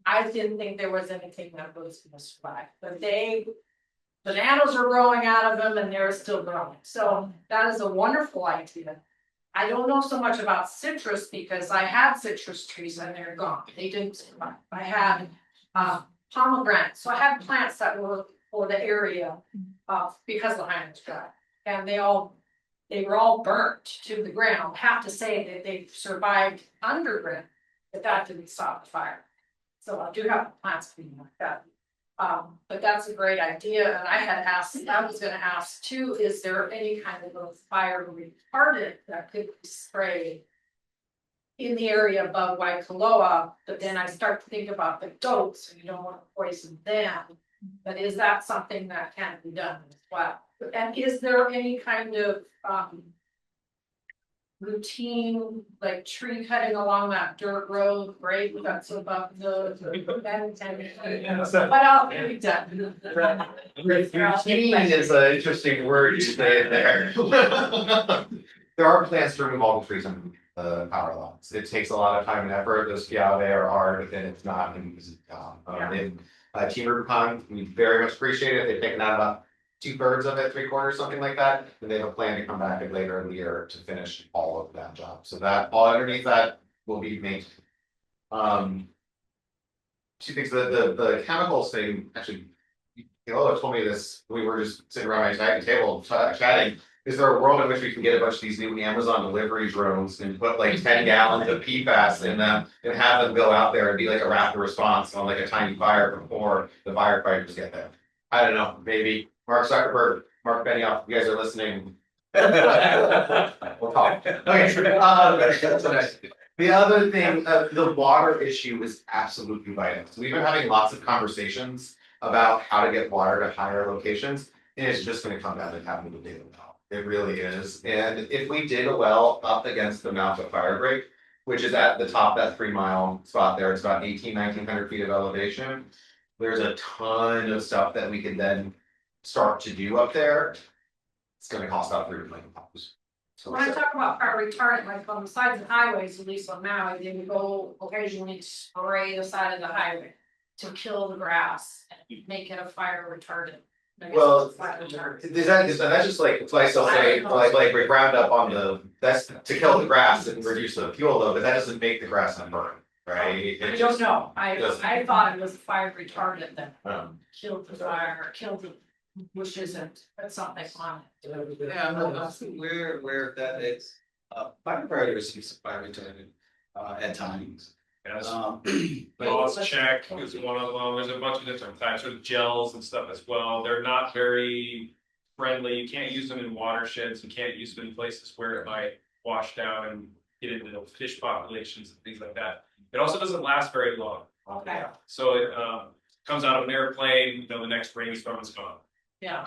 I didn't think there was anything that was gonna survive, but bananas are growing out of them and they're still growing, so that is a wonderful idea. I don't know so much about citrus because I had citrus trees and they're gone, they didn't survive. I had pomegranate, so I had plants that were for the area because the land was dry. And they were all burnt to the ground. Have to say that they survived underground, but that didn't stop the fire. So I do have plants being like that. But that's a great idea, and I was gonna ask too, is there any kind of a fire retardant that could be sprayed in the area above Waikōloa, but then I start to think about the goats, and you don't want to poison them. But is that something that can be done as well? And is there any kind of routine, like tree cutting along that dirt road, right, that's above the. What else can be done? Routine is an interesting word you say there. There are plans to remove all the trees on the power lines. It takes a lot of time and effort. Those Kialohanuiopuna are hard, and it's not an easy job. Team Rubicon, we very much appreciate it. They've taken out about 2/3 of it, 3/4, something like that. And they have a plan to come back later in the year to finish all of that job. So that all underneath that will be made. Two things, the chemicals thing, actually, Kealoha told me this, we were just sitting around my dining table chatting. Is there a world in which we can get a bunch of these new Amazon delivery drones and put like 10 gallons of PFAS in them and have them go out there and be like a rapid response on like a tiny fire before the firefighters get there? I don't know, maybe. Mark Zuckerberg, Mark Benioff, you guys are listening. We'll talk. Okay, the other thing, the water issue is absolutely vital. So we've been having lots of conversations about how to get water to higher locations, and it's just gonna come down to having to dig a well. It really is. And if we dig a well up against the mouth of fire break, which is at the top of that 3-mile spot there, it's about 1,900 feet of elevation. There's a ton of stuff that we can then start to do up there. It's gonna cost about $3 million. So When I talk about fire retardant, like on the sides of highways, at least on Maui, they would go occasionally spray the side of the highway to kill the grass and make it a fire retardant. I guess well, it's fire retardant. that's just like, it's like they'll say, like we ground up on that's to kill the grass and reduce the fuel load, but that doesn't make the grass not burn, right? I don't know, I thought it was fire retardant that killed the fire, or killed the bushes and something on it. Yeah, we're aware of that. It's firefighters use fire retardant at times. Yes. But Boss check is one of them. There's a bunch of different types of gels and stuff as well. They're not very friendly. You can't use them in watersheds. You can't use them in places where it might wash down and get into fish populations and things like that. It also doesn't last very long. Okay. So it comes out of an airplane, the next rainstorm is gone. Yeah.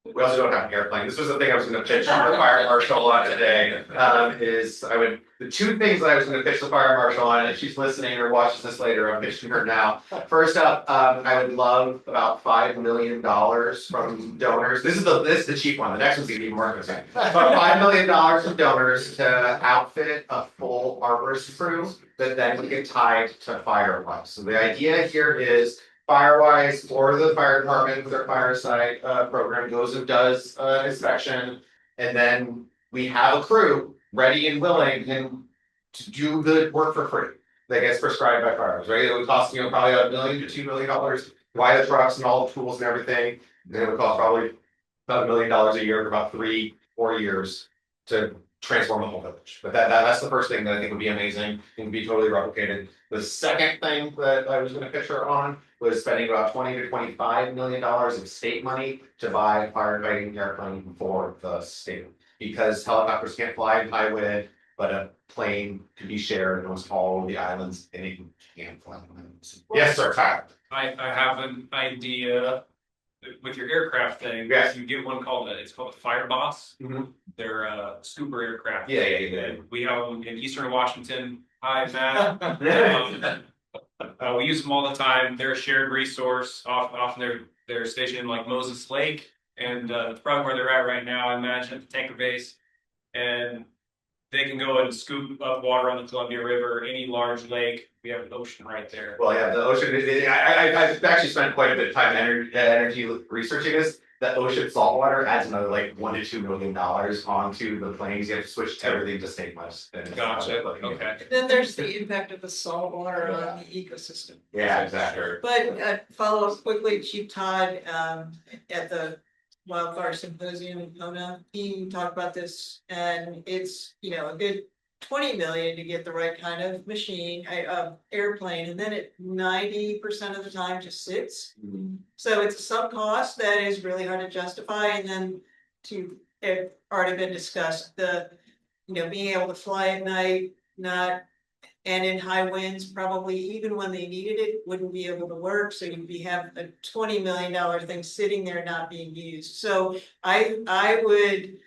We also don't have an airplane. This was the thing I was gonna pitch to the fire marshal on today, the two things that I was gonna pitch the fire marshal on, if she's listening or watches this later, I'm pitching her now. First up, I would love about $5 million from donors. This is the cheap one, the next one's gonna be more expensive. About $5 million from donors to outfit a full arborist crew that then we get tied to Firewise. So the idea here is Firewise or the fire department with their fireside program goes and does inspection. And then we have a crew ready and willing and to do the work for free. That gets prescribed by Firewise, right? It would cost, probably $1 million to $2 million, buy the trucks and all the tools and everything. Then it would cost probably about $1 million a year for about 3-4 years to transform the whole village. But that's the first thing that I think would be amazing and would be totally replicated. The second thing that I was going to pitch her on was spending about $20 to $25 million of state money to buy a firefighting airplane for the state. Because helicopters can't fly in high wind, but a plane could be shared amongst all of the islands and it can fly. Yes, sir, Kyle. I have an idea with your aircraft thing. Yes. You get one called it's called a Fire Boss. Mhm. They're scooper aircraft. Yeah. And we have them in Eastern Washington. Hi, Matt. We use them all the time. They're a shared resource. Often they're stationed in like Moses Lake, and probably where they're at right now. I imagine at the tanker base, and they can go and scoop up water on the Columbia River, any large lake. We have an ocean right there. Well, yeah, the ocean, I've actually spent quite a bit of time energy researching this. The ocean saltwater adds another like $1 to $2 million onto the planes. You have to switch everything to stainless. Gotcha. Okay. Then there's the impact of the salt water on the ecosystem. Yeah, exactly. But follow up quickly, Chief Todd, at the Wildfire Symposium in Kona, he talked about this, and it's, a good 20 million to get the right kind of machine, airplane, and then it 90% of the time just sits. So it's a sub cost that is really hard to justify, and then it already been discussed, being able to fly at night, and in high winds, probably even when they needed it, wouldn't be able to work, so you'd have a $20 million thing sitting there not being used. So I would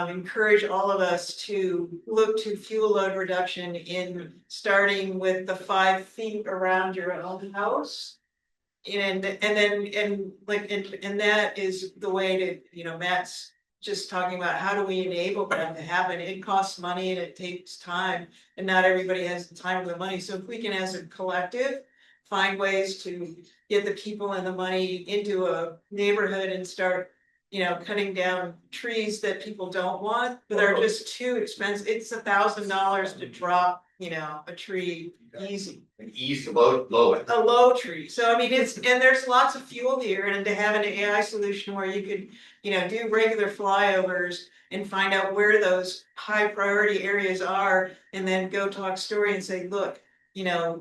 encourage all of us to look to fuel load reduction in starting with the 5 feet around your own house. And that is the way to, Matt's just talking about how do we enable that to happen. It costs money and it takes time, and not everybody has the time or the money. So if we can, as a collective, find ways to get the people and the money into a neighborhood and start, cutting down trees that people don't want, but are just too expensive. It's $1,000 to drop, a tree easy. Easy, low. A low tree. So I mean, and there's lots of fuel here, and to have an AI solution where you could, do regular flyovers and find out where those high priority areas are, and then go talk story and say, look,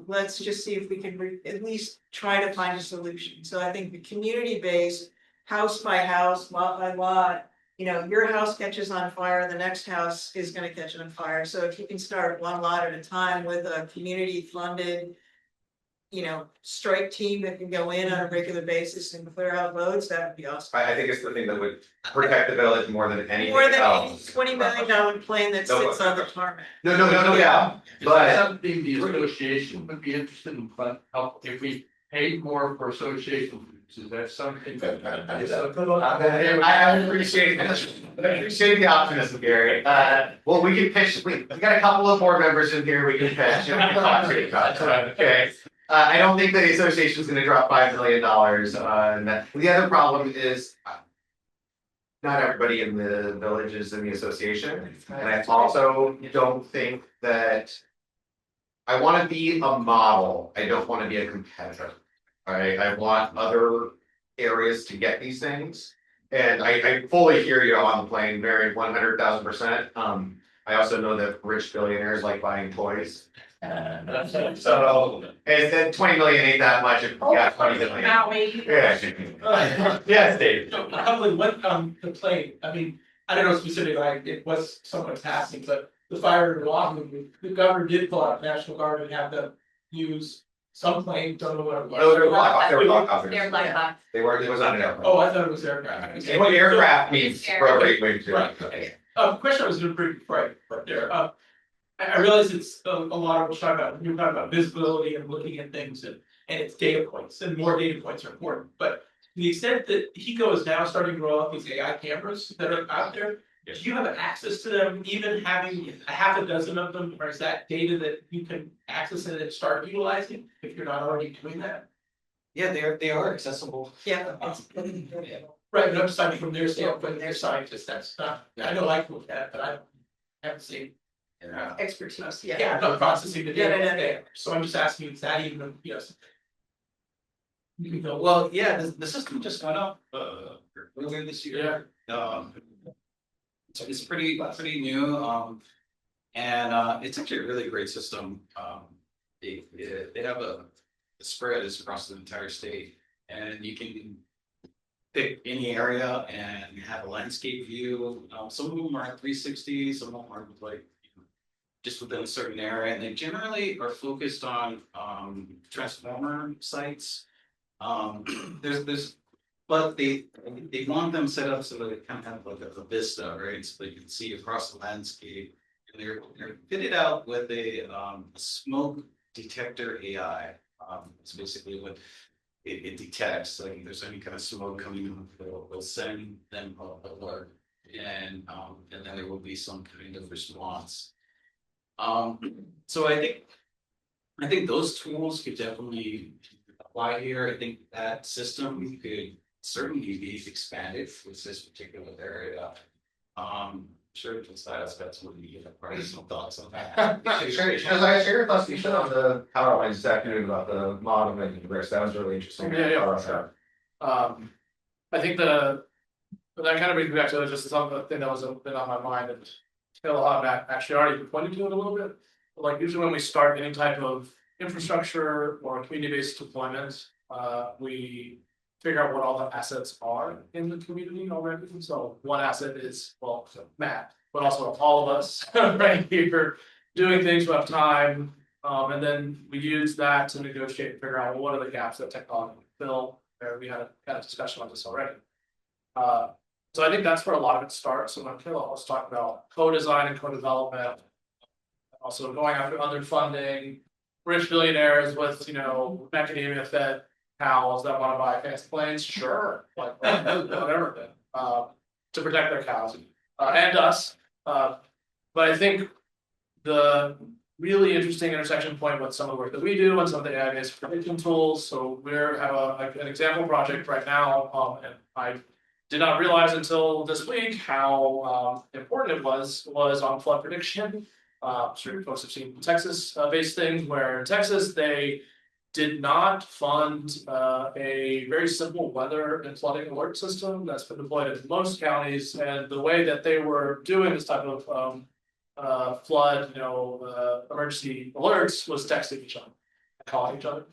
let's just see if we can at least try to find a solution. So I think the community based, house by house, lot by lot, your house catches on fire, the next house is gonna catch on fire. So if you can start one lot at a time with a community funded, strike team that can go in on a regular basis and clear out loads, that would be awesome. I think it's the thing that would protect the village more than anything More than any else. $20 million plane that sits on the tarmac. No, yeah, but. Something the association would be interested in, but if we paid more for association groups, is that something? I appreciate the optimism, Gary. Well, we can pitch, we got a couple of board members in here, we can pitch. And we can talk to each other. Okay. I don't think the association is gonna drop $5 million on that. The other problem is not everybody in the village is in the association. And I also don't think that I wanna be a model, I don't wanna be a competitor. Alright, I want other areas to get these things. And I fully hear you on the plane, very 100,000%. I also know that rich billionaires like buying toys. So, and then 20 million ain't that much if you got 20 million. Yeah. Yes, Dave. Probably what the plane, I mean, I don't know specifically, like it was someone's passing, but the fire in Oahu, the governor did pull out National Guard and have them use some plane, don't know what it was. No, they were Black Hawk. They're black box. They were, it was on an airplane. Oh, I thought it was aircraft. And what aircraft means rotary wing too. Right. Question I was gonna bring right there, I realize it's a lot of what you're talking about visibility and looking at things and it's data points, and more data points are important, but to the extent that HECO is now starting to roll out these AI cameras that are out there, do you have access to them, even having a half a dozen of them, or is that data that you can access and then start utilizing if you're not already doing that? Yeah, they are accessible. Yeah. Right, but I'm just talking from their standpoint, their scientists, that's not, I know I look at it, but I haven't seen. Expertise, Yeah, I'm not processing the data. Yeah. So I'm just asking, is that even, yes? You can go, Well, yeah, the system just went up earlier this year. It's pretty new, and it's actually a really great system. They have a spread is across the entire state, and you can pick any area and have a landscape view. Some of them are at 360, some of them are like just within a certain area, and they generally are focused on transformer sites. But they want them set up so that it kind of have like a vista, right? So that you can see across the landscape. And they're fitted out with a smoke detector AI. It's basically what it detects, like if there's any kind of smoke coming in, it'll send them a alert. And then there will be some kind of response. So I think those tools could definitely apply here. I think that system could certainly be expanded with this particular area. Sure, Josiah's got some of the personal thoughts on that. Sure, as I share your thoughts, you said on the power lines this afternoon about the modeling and the that was really interesting. For sure. I think that kind of brings me back to just something that was been on my mind, and Kealohanuiopuna actually already pointed to it a little bit. But like usually when we start any type of infrastructure or community-based deployment, we figure out what all the assets are in the community already. So one asset is, well, Matt, but also all of us right here doing things with time. And then we use that to negotiate and figure out, well, what are the gaps that technology can fill. We had a discussion on this already. So I think that's where a lot of it starts. So when Kealohanuiopuna was talking about co-design and co-development, also going after underfunding, rich billionaires with, macadamia-fed cows that want to buy fancy planes, sure, like whatever, to protect their cows and us. But I think the really interesting intersection point with some of the work that we do and some of the AI-based prediction tools. So we have an example project right now, and I did not realize until this week how important it was on flood prediction. Sure, folks have seen Texas-based things where in Texas they did not fund a very simple weather and flooding alert system that's been deployed in most counties, and the way that they were doing this type of flood, emergency alerts was texting each other, calling each other.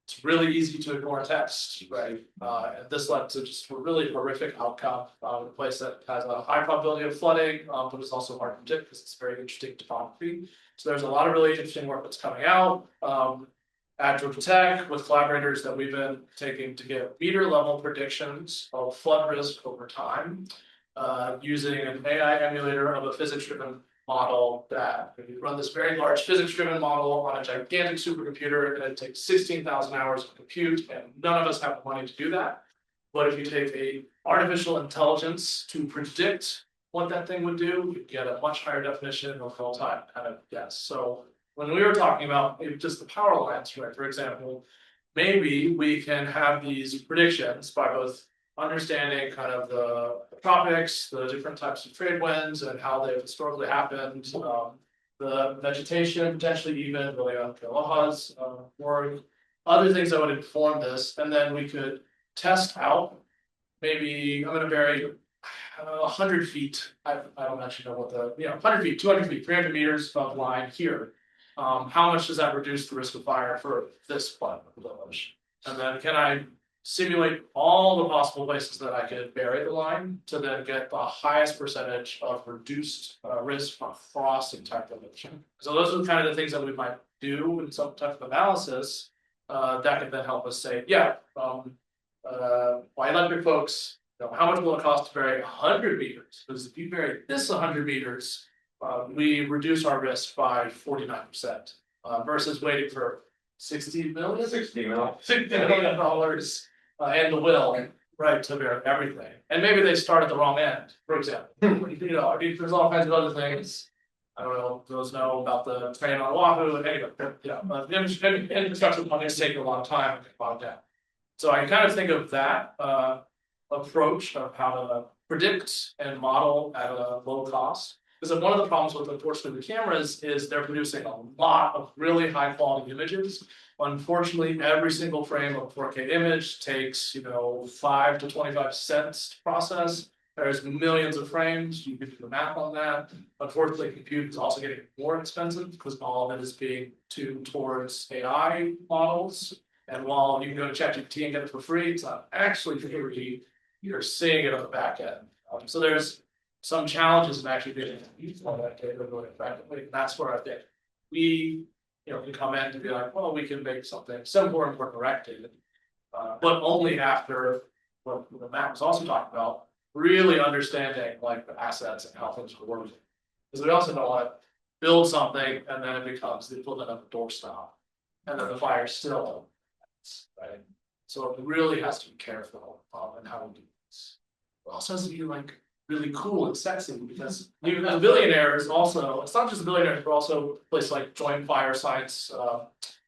It's really easy to ignore text, right? And this led to just a really horrific outcome in a place that has a high probability of flooding, but it's also hard to predict because it's very interesting topography. So there's a lot of really interesting work that's coming out at Georgia Tech with collaborators that we've been taking to get meter level predictions of flood risk over time, using an AI emulator of a physics-driven model that you run this very large physics-driven model on a gigantic supercomputer, and it takes 16,000 hours of compute, and none of us have the money to do that. But if you take a artificial intelligence to predict what that thing would do, you get a much higher definition of real time kind of guess. So when we were talking about just the power lines, right, for example, maybe we can have these predictions by both understanding kind of the tropics, the different types of trade winds and how they've historically happened, the vegetation, potentially even really on Kealoha's work, other things that would inform this, and then we could test out. Maybe I'm going to vary 100 feet. I don't actually know what 100 feet, 200 feet, 300 meters of line here. How much does that reduce the risk of fire for this flood village? And then can I simulate all the possible places that I could bury the line to then get the highest percentage of reduced risk across the entire village? So those are kind of the things that we might do in some type of analysis that could then help us say, why electric folks, how much will it cost to bury 100 meters? Because if you bury this 100 meters, we reduce our risk by 49% versus waiting for $60 million and the will, right, to bury everything. And maybe they start at the wrong end, for example. There's all kinds of other things. I don't know if those know about the train on Oahu. Anyway, the infrastructure projects take a lot of time and get bogged down. So I kind of think of that approach of how to predict and model at a low cost. Because one of the problems with, unfortunately, the cameras is they're producing a lot of really high quality images. Unfortunately, every single frame of a 4K image takes, 5 to 25 cents to process. There's millions of frames. You can do the math on that. Unfortunately, compute is also getting more expensive because all of it is being tuned towards AI models. And while you can go to ChatGPT and get it for free, it's not actually for free. You're seeing it on the back end. So there's some challenges in actually being able to use all that data really effectively. And that's where I think we, can come in to be like, well, we can make something simple and more directed. But only after what Matt was also talking about, really understanding like the assets and how things are working. Because we also don't want to build something and then it becomes the equivalent of a doorstop. And then the fire still, right? So it really has to be careful in how we do this. It also has to be like really cool and sexy because even the billionaires also, it's not just the billionaires, but also places like Joint Fire Science,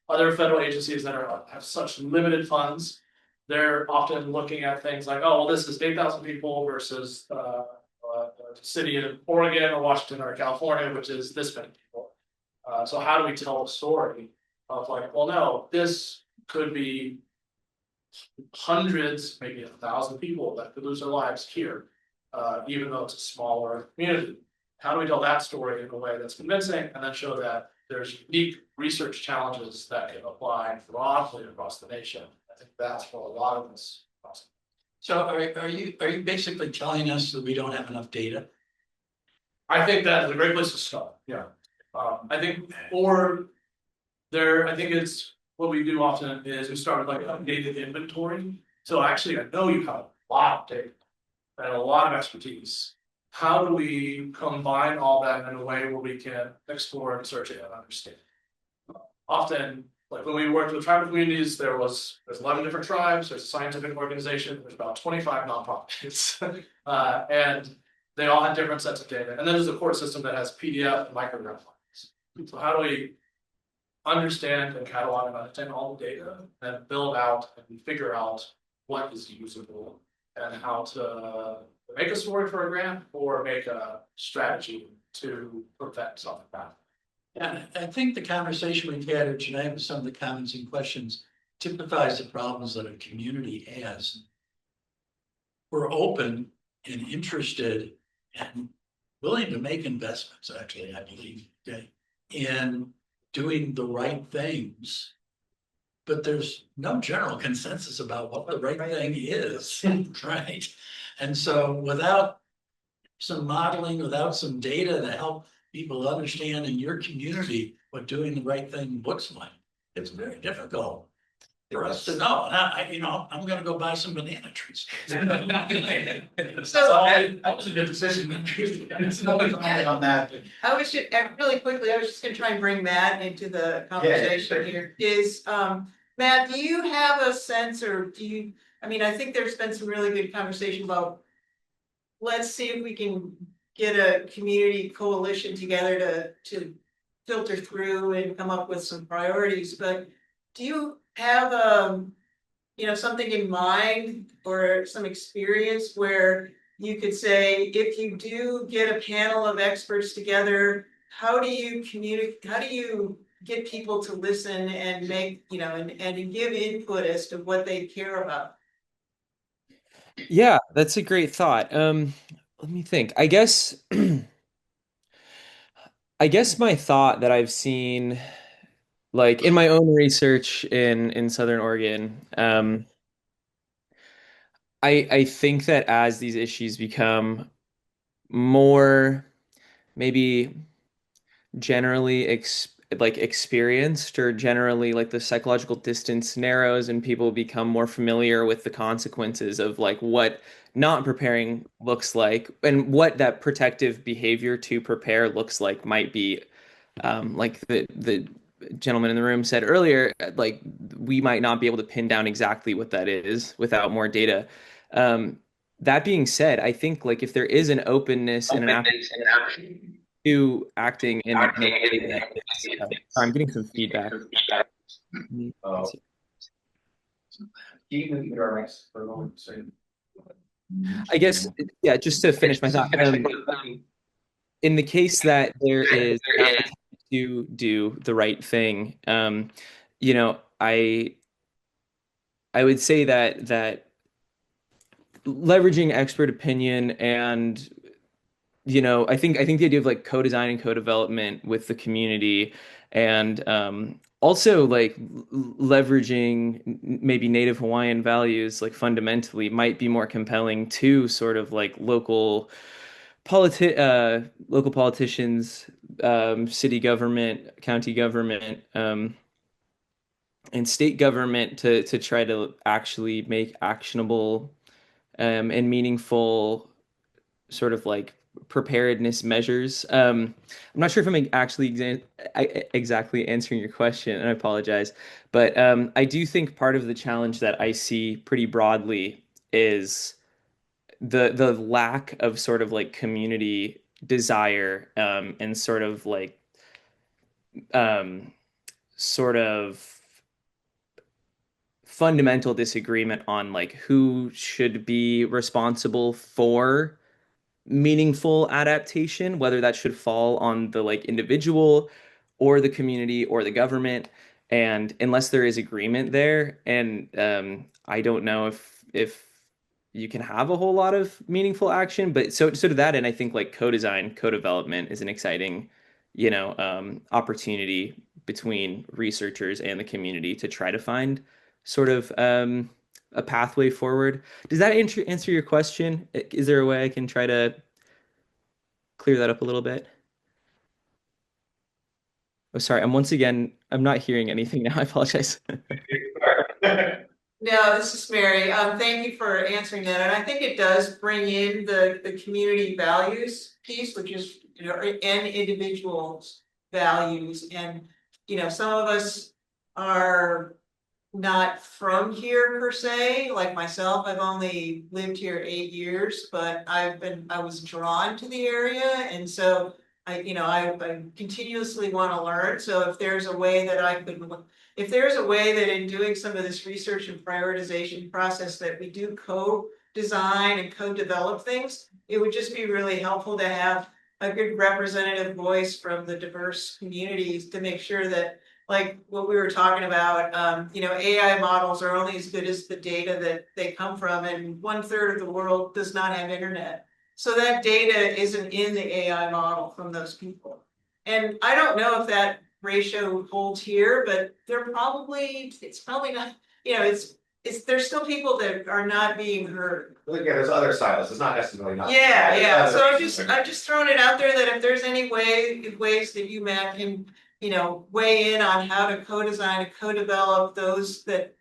other federal agencies that have such limited funds. They're often looking at things like, oh, well, this is 8,000 people versus the city of Oregon or Washington or California, which is this many people. So how do we tell a story of like, well, no, this could be hundreds, maybe 1,000 people that could lose their lives here, even though it's a smaller community. How do we tell that story in a way that's convincing and then show that there's unique research challenges that can apply broadly across the nation? I think that's what a lot of this. So are you basically telling us that we don't have enough data? I think that is a great place to start. Yeah. I think it's what we do often is we start with like a data inventory. So actually I know you have a lot of data and a lot of expertise. How do we combine all that in a way where we can explore and search it and understand? Often, like when we worked with tribal communities, there's 11 different tribes, there's a scientific organization, there's about 25 nonprofits, and they all have different sets of data. And then there's a court system that has PDF and microgram files. So how do we understand and catalog and understand all the data and build out and figure out what is usable and how to make a story for a grant or make a strategy to prevent something bad. Yeah, I think the conversation we've had tonight with some of the comments and questions typifies the problems that a community has. We're open and interested and willing to make investments, actually, I believe, okay, in doing the right things. But there's no general consensus about what the right thing is, right? And so without some modeling, without some data to help people understand in your community what doing the right thing looks like, it's very difficult for us to know. And I'm gonna go buy some banana trees. So That was a good decision. It's not on that. really quickly, I was just gonna try and bring Matt into the conversation here. Matt, do you have a sense or I think there's been some really good conversation about, let's see if we can get a community coalition together to filter through and come up with some priorities, but do you have something in mind or some experience where you could say, if you do get a panel of experts together, how do you communicate, how do you get people to listen and make, and give input as to what they care about? Yeah, that's a great thought. Let me think. I guess my thought that I've seen, like in my own research in Southern Oregon, I think that as these issues become more maybe generally experienced, or generally like the psychological distance narrows and people become more familiar with the consequences of like what not preparing looks like and what that protective behavior to prepare looks like, might be like the gentleman in the room said earlier, like we might not be able to pin down exactly what that is without more data. That being said, I think like if there is an openness and an application to acting in a way that I'm getting some feedback. I guess, yeah, just to finish my thought, in the case that there is an appetite to do the right thing, I would say that leveraging expert opinion and I think the idea of like co-design and co-development with the community, and also like leveraging maybe Native Hawaiian values like fundamentally might be more compelling to sort of like local local politicians, city government, county government, and state government to try to actually make actionable and meaningful sort of like preparedness measures. I'm not sure if I'm actually exactly answering your question, and I apologize, but I do think part of the challenge that I see pretty broadly is the lack of sort of like community desire and um, sort of fundamental disagreement on like who should be responsible for meaningful adaptation, whether that should fall on the like individual or the community or the government. And unless there is agreement there, and I don't know if you can have a whole lot of meaningful action. But so to that end, I think like co-design, co-development is an exciting, opportunity between researchers and the community to try to find sort of a pathway forward. Does that answer your question? Is there a way I can try to clear that up a little bit? Oh, sorry. I'm not hearing anything now. I apologize. No, this is Mary. Thank you for answering that. And I think it does bring in the community values piece, which is, and individuals' values. And, some of us are not from here per se, like myself. I've only lived here 8 years, but I was drawn to the area. And so I continuously want to learn. So if there's a way that in doing some of this research and prioritization process that we do co-design and co-develop things, it would just be really helpful to have a good representative voice from the diverse communities to make sure that, like what we were talking about, AI models are only as good as the data that they come from, and 1/3 of the world does not have internet. So that data isn't in the AI model from those people. And I don't know if that ratio holds here, but it's probably not, there's still people that are not being heard. Yeah, there's other silos, it's not necessarily not. Yeah, so I'm just throwing it out there that if there's any ways that you, Matt, can, weigh in on how to co-design and co-develop those that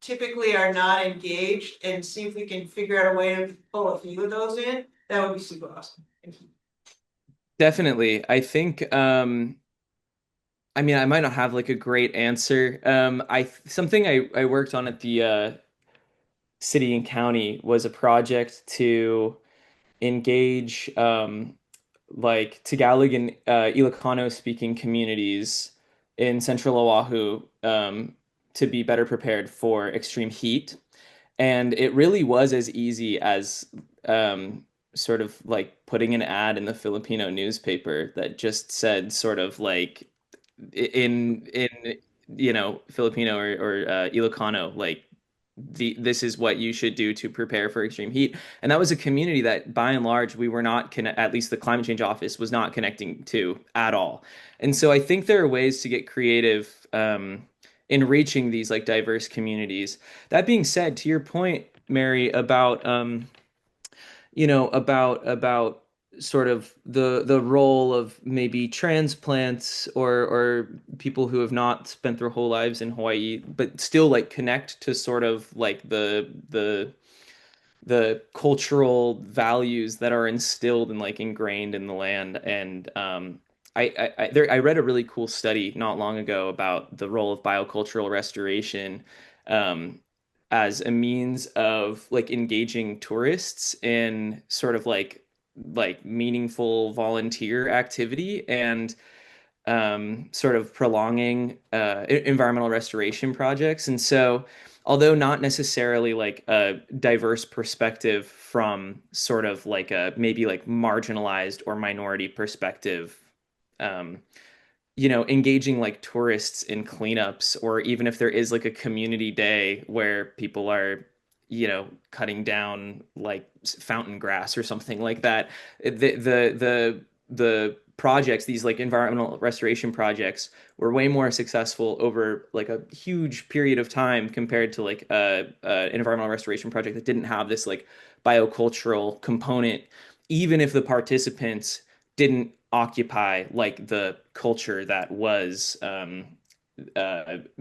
typically are not engaged, and see if we can figure out a way to pull a few of those in, that would be super awesome. Thank you. Definitely. I think I mean, I might not have like a great answer. Something I worked on at the city and county was a project to engage like Tagalog and Ilocano speaking communities in central Oahu to be better prepared for extreme heat. And it really was as easy as sort of like putting an ad in the Filipino newspaper that just said sort of like in Filipino or Ilocano, like this is what you should do to prepare for extreme heat. And that was a community that by and large we were not at least the climate change office was not connecting to at all. And so I think there are ways to get creative in reaching these like diverse communities. That being said, to your point, Mary, about about sort of the role of maybe transplants or people who have not spent their whole lives in Hawaii, but still like connect to sort of like the cultural values that are instilled and like ingrained in the land. And I read a really cool study not long ago about the role of biocultural restoration as a means of like engaging tourists in sort of like meaningful volunteer activity and sort of prolonging environmental restoration projects. And so, although not necessarily like a diverse perspective from sort of like a maybe like marginalized or minority perspective, engaging like tourists in cleanups, or even if there is like a community day where people are cutting down like fountain grass or something like that. The projects, these like environmental restoration projects, were way more successful over like a huge period of time compared to like an environmental restoration project that didn't have this like biocultural component. even if the participants didn't occupy like the culture that was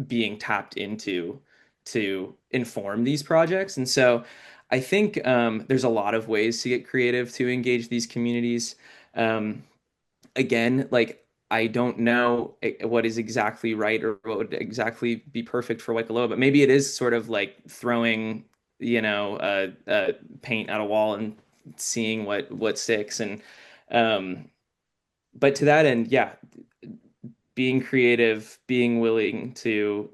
being tapped into to inform these projects. And so I think there's a lot of ways to get creative to engage these communities. Again, like I don't know what is exactly right or what would exactly be perfect for Waikōloa, but maybe it is sort of like throwing, paint at a wall and seeing what sticks. And but to that end, yeah, being creative, being willing to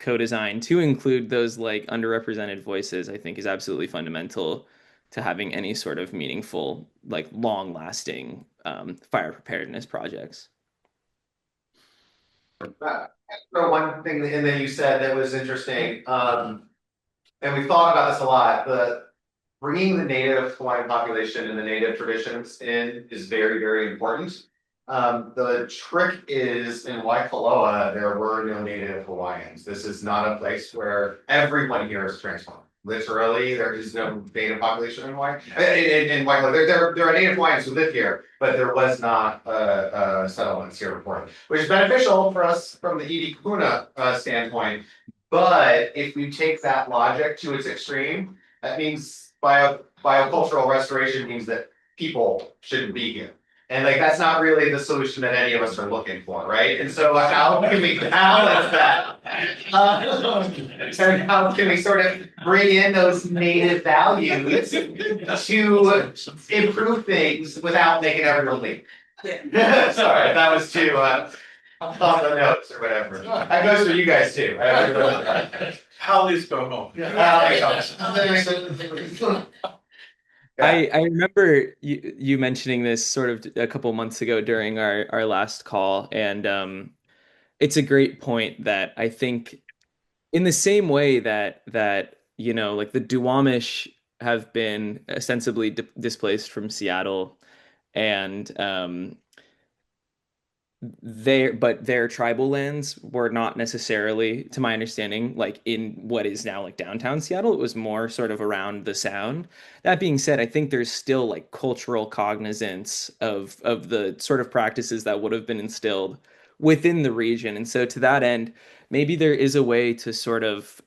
co-design to include those like underrepresented voices, I think is absolutely fundamental to having any sort of meaningful, like long-lasting fire preparedness projects. So one thing in that you said that was interesting, and we've thought about this a lot, but bringing the native Hawaiian population and the native traditions in is very, very important. The trick is in Waikoloa, there were no native Hawaiians. This is not a place where everyone here is transformed. Literally, there is no native population in Hawaii. In Waikoloa, there are native Hawaiians who live here, but there was not settlements here before, which is beneficial for us from the Kealohanuiopuna standpoint. But if we take that logic to its extreme, that means biocultural restoration means that people shouldn't be here. And like that's not really the solution that any of us are looking for, right? And so how can we balance that? And how can we sort of bring in those native values to improve things without making everyone leave? Yeah. Sorry, that was too on the notes or whatever. That goes for you guys too. Holly's go home. I remember you mentioning this sort of a couple months ago during our last call, and it's a great point that I think in the same way that like the Duwamish have been ostensibly displaced from Seattle, and their tribal lands were not necessarily, to my understanding, like in what is now like downtown Seattle. It was more sort of around the Sound. That being said, I think there's still like cultural cognizance of the sort of practices that would have been instilled within the region. And so to that end, maybe there is a way to sort of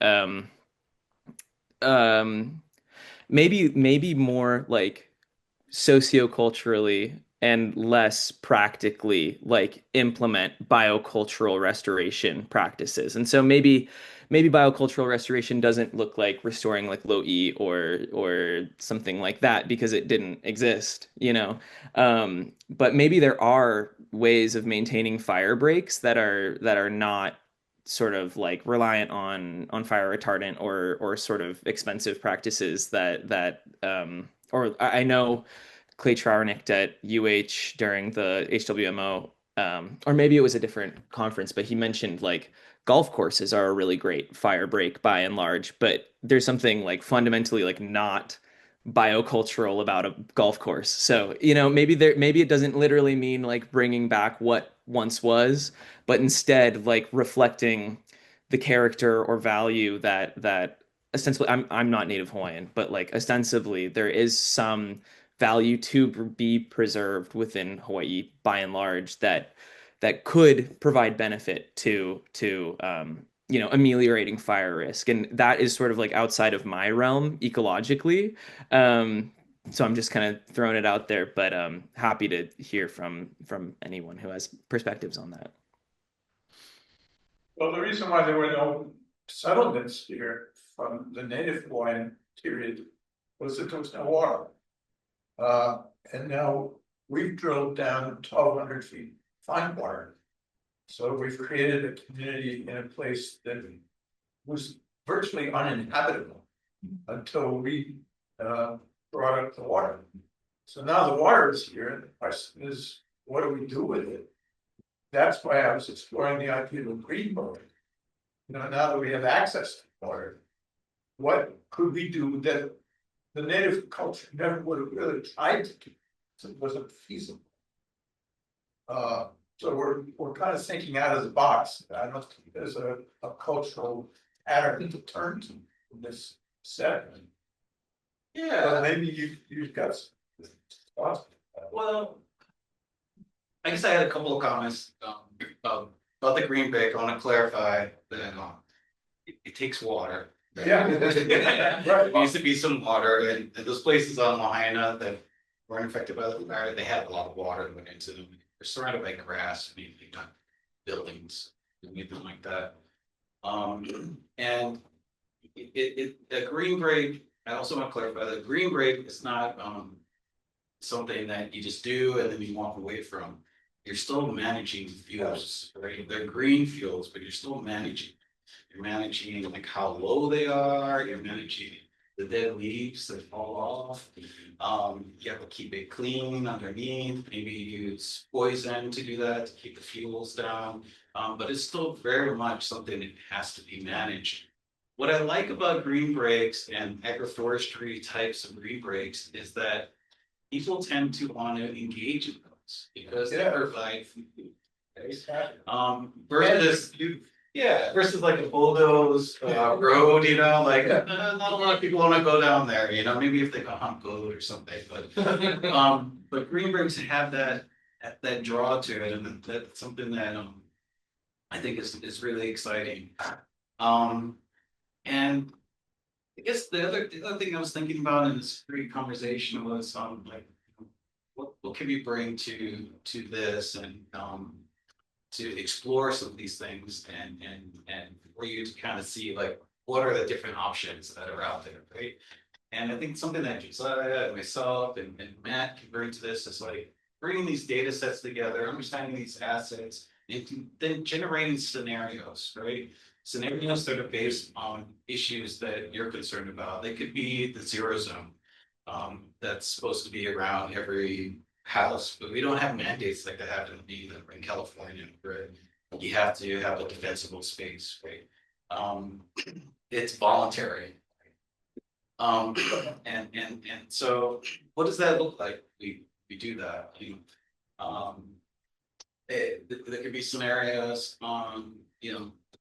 maybe more like socioculturally and less practically like implement biocultural restoration practices. And so maybe biocultural restoration doesn't look like restoring like Lo'i or something like that because it didn't exist, but maybe there are ways of maintaining fire breaks that are not sort of like reliant on fire retardant or sort of expensive practices that or I know Clay Trowernick at UH during the HWMO, or maybe it was a different conference, but he mentioned like golf courses are a really great fire break by and large, but there's something like fundamentally like not biocultural about a golf course. So, maybe it doesn't literally mean like bringing back what once was, but instead like reflecting the character or value that ostensibly I'm not Native Hawaiian, but like ostensibly there is some value to be preserved within Hawaii by and large that could provide benefit to ameliorating fire risk. And that is sort of like outside of my realm ecologically. So I'm just kind of throwing it out there, but happy to hear from anyone who has perspectives on that. Well, the reason why there were no settlements here from the native Hawaiian period was that there was no water. And now we've drilled down 1,200 feet fine water. So we've created a community in a place that was virtually uninhabitable until we brought up the water. So now the water is here, and the question is, what do we do with it? That's why I was exploring the idea of green boating. Now that we have access to water, what could we do that the native culture never would have really tried to do? So it wasn't feasible. So we're kind of thinking out of the box. I don't think there's a cultural pattern to turn to in this setting. But maybe you've got some thoughts. Well, I guess I had a couple of comments about the green brick. I want to clarify that it takes water. Yeah. There needs to be some water, and those places on Lahaina that weren't affected by the fire, they had a lot of water that went into them. They're surrounded by grass, maybe not buildings, anything like that. And the green break, I also want to clarify that green break is not something that you just do and then you walk away from. You're still managing fuels, right? They're green fuels, but you're still managing. You're managing like how low they are, you're managing the dead leaves that fall off. You have to keep it clean underneath, maybe use poison to do that, to keep the fuels down. But it's still very much something that has to be managed. What I like about green breaks and agroforestry types of green breaks is that people tend to want to engage in those because they provide food. Versus like a bulldoze road, you know, like not a lot of people want to go down there, you know, maybe if they go hunt goat or something, but green breaks have that draw to it, and that's something that I think is really exciting. And I guess the other thing I was thinking about in this pre-conversation was like what can we bring to this, and to explore some of these things, and for you to kind of see like what are the different options that are out there, right? And I think something that Josiah and myself and Matt can bring to this is like bringing these data sets together, understanding these assets, and then generating scenarios, right? Scenarios that are based on issues that you're concerned about. They could be the zero zone that's supposed to be around every house, but we don't have mandates like that have to be in California, right? You have to have a defensible space, right? It's voluntary. And so what does that look like? We do that. There could be scenarios on,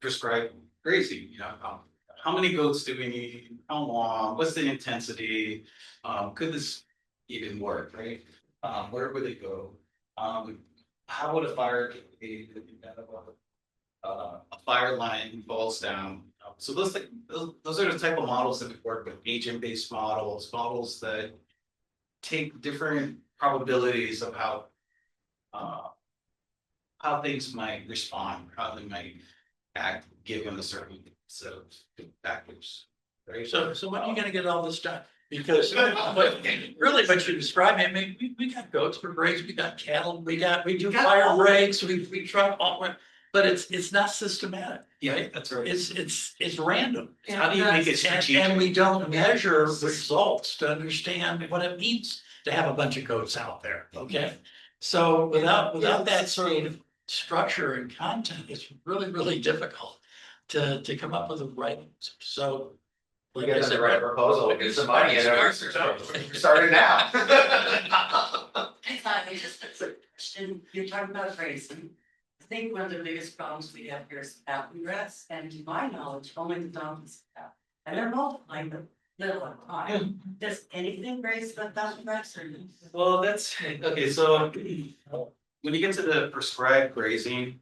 prescribed grazing, how many goats do we need? How long? What's the intensity? Could this even work, right? Where would it go? How would a fire be? A fire line falls down. So those are the type of models that we work with, agent-based models that take different probabilities of how things might respond, how they might act given a certain set of factors. Right? So when are you gonna get all this done? Because what you're describing, I mean, we got goats for breaks, we got cattle, we do fire breaks, we truck all, but it's not systematic. Yeah, right? that's right. It's random. How do you make it strategic? And we don't measure results to understand what it means to have a bunch of goats out there, okay? So without that sort of structure and content, it's really, really difficult to come up with the right, so. We get the right proposal, get some money in it. Started now. I thought we just, you're talking about grazing. I think one of the biggest problems we have here is mountain grass, and to my knowledge, only the donkeys have. And they're multiplying the little at a time. Does anything graze the mountain grass or? Well, that's okay. So when you get to the prescribed grazing,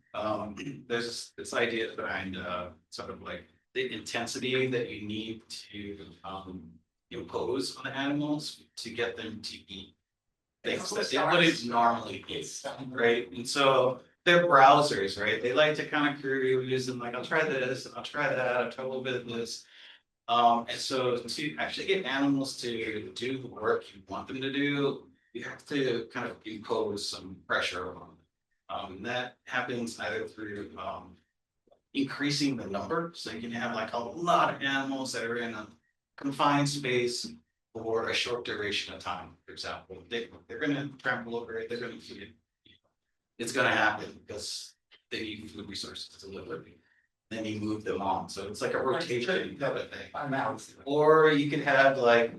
there's this idea behind sort of like the intensity that you need to impose on the animals to get them to eat things that they wouldn't normally eat, right? And so they're browsers, right? They like to kind of cruise and like, I'll try this, and I'll try that, I'll try a little bit of this. And so to actually get animals to do the work you want them to do, you have to kind of impose some pressure on them. And that happens either through increasing the number, so you can have like a lot of animals that are in a confined space for a short duration of time. For example, they're going to trample over it, they're going to feed it. It's going to happen because they need food resources to live. Then you move them on, so it's like a rotation type of thing. Or you could have like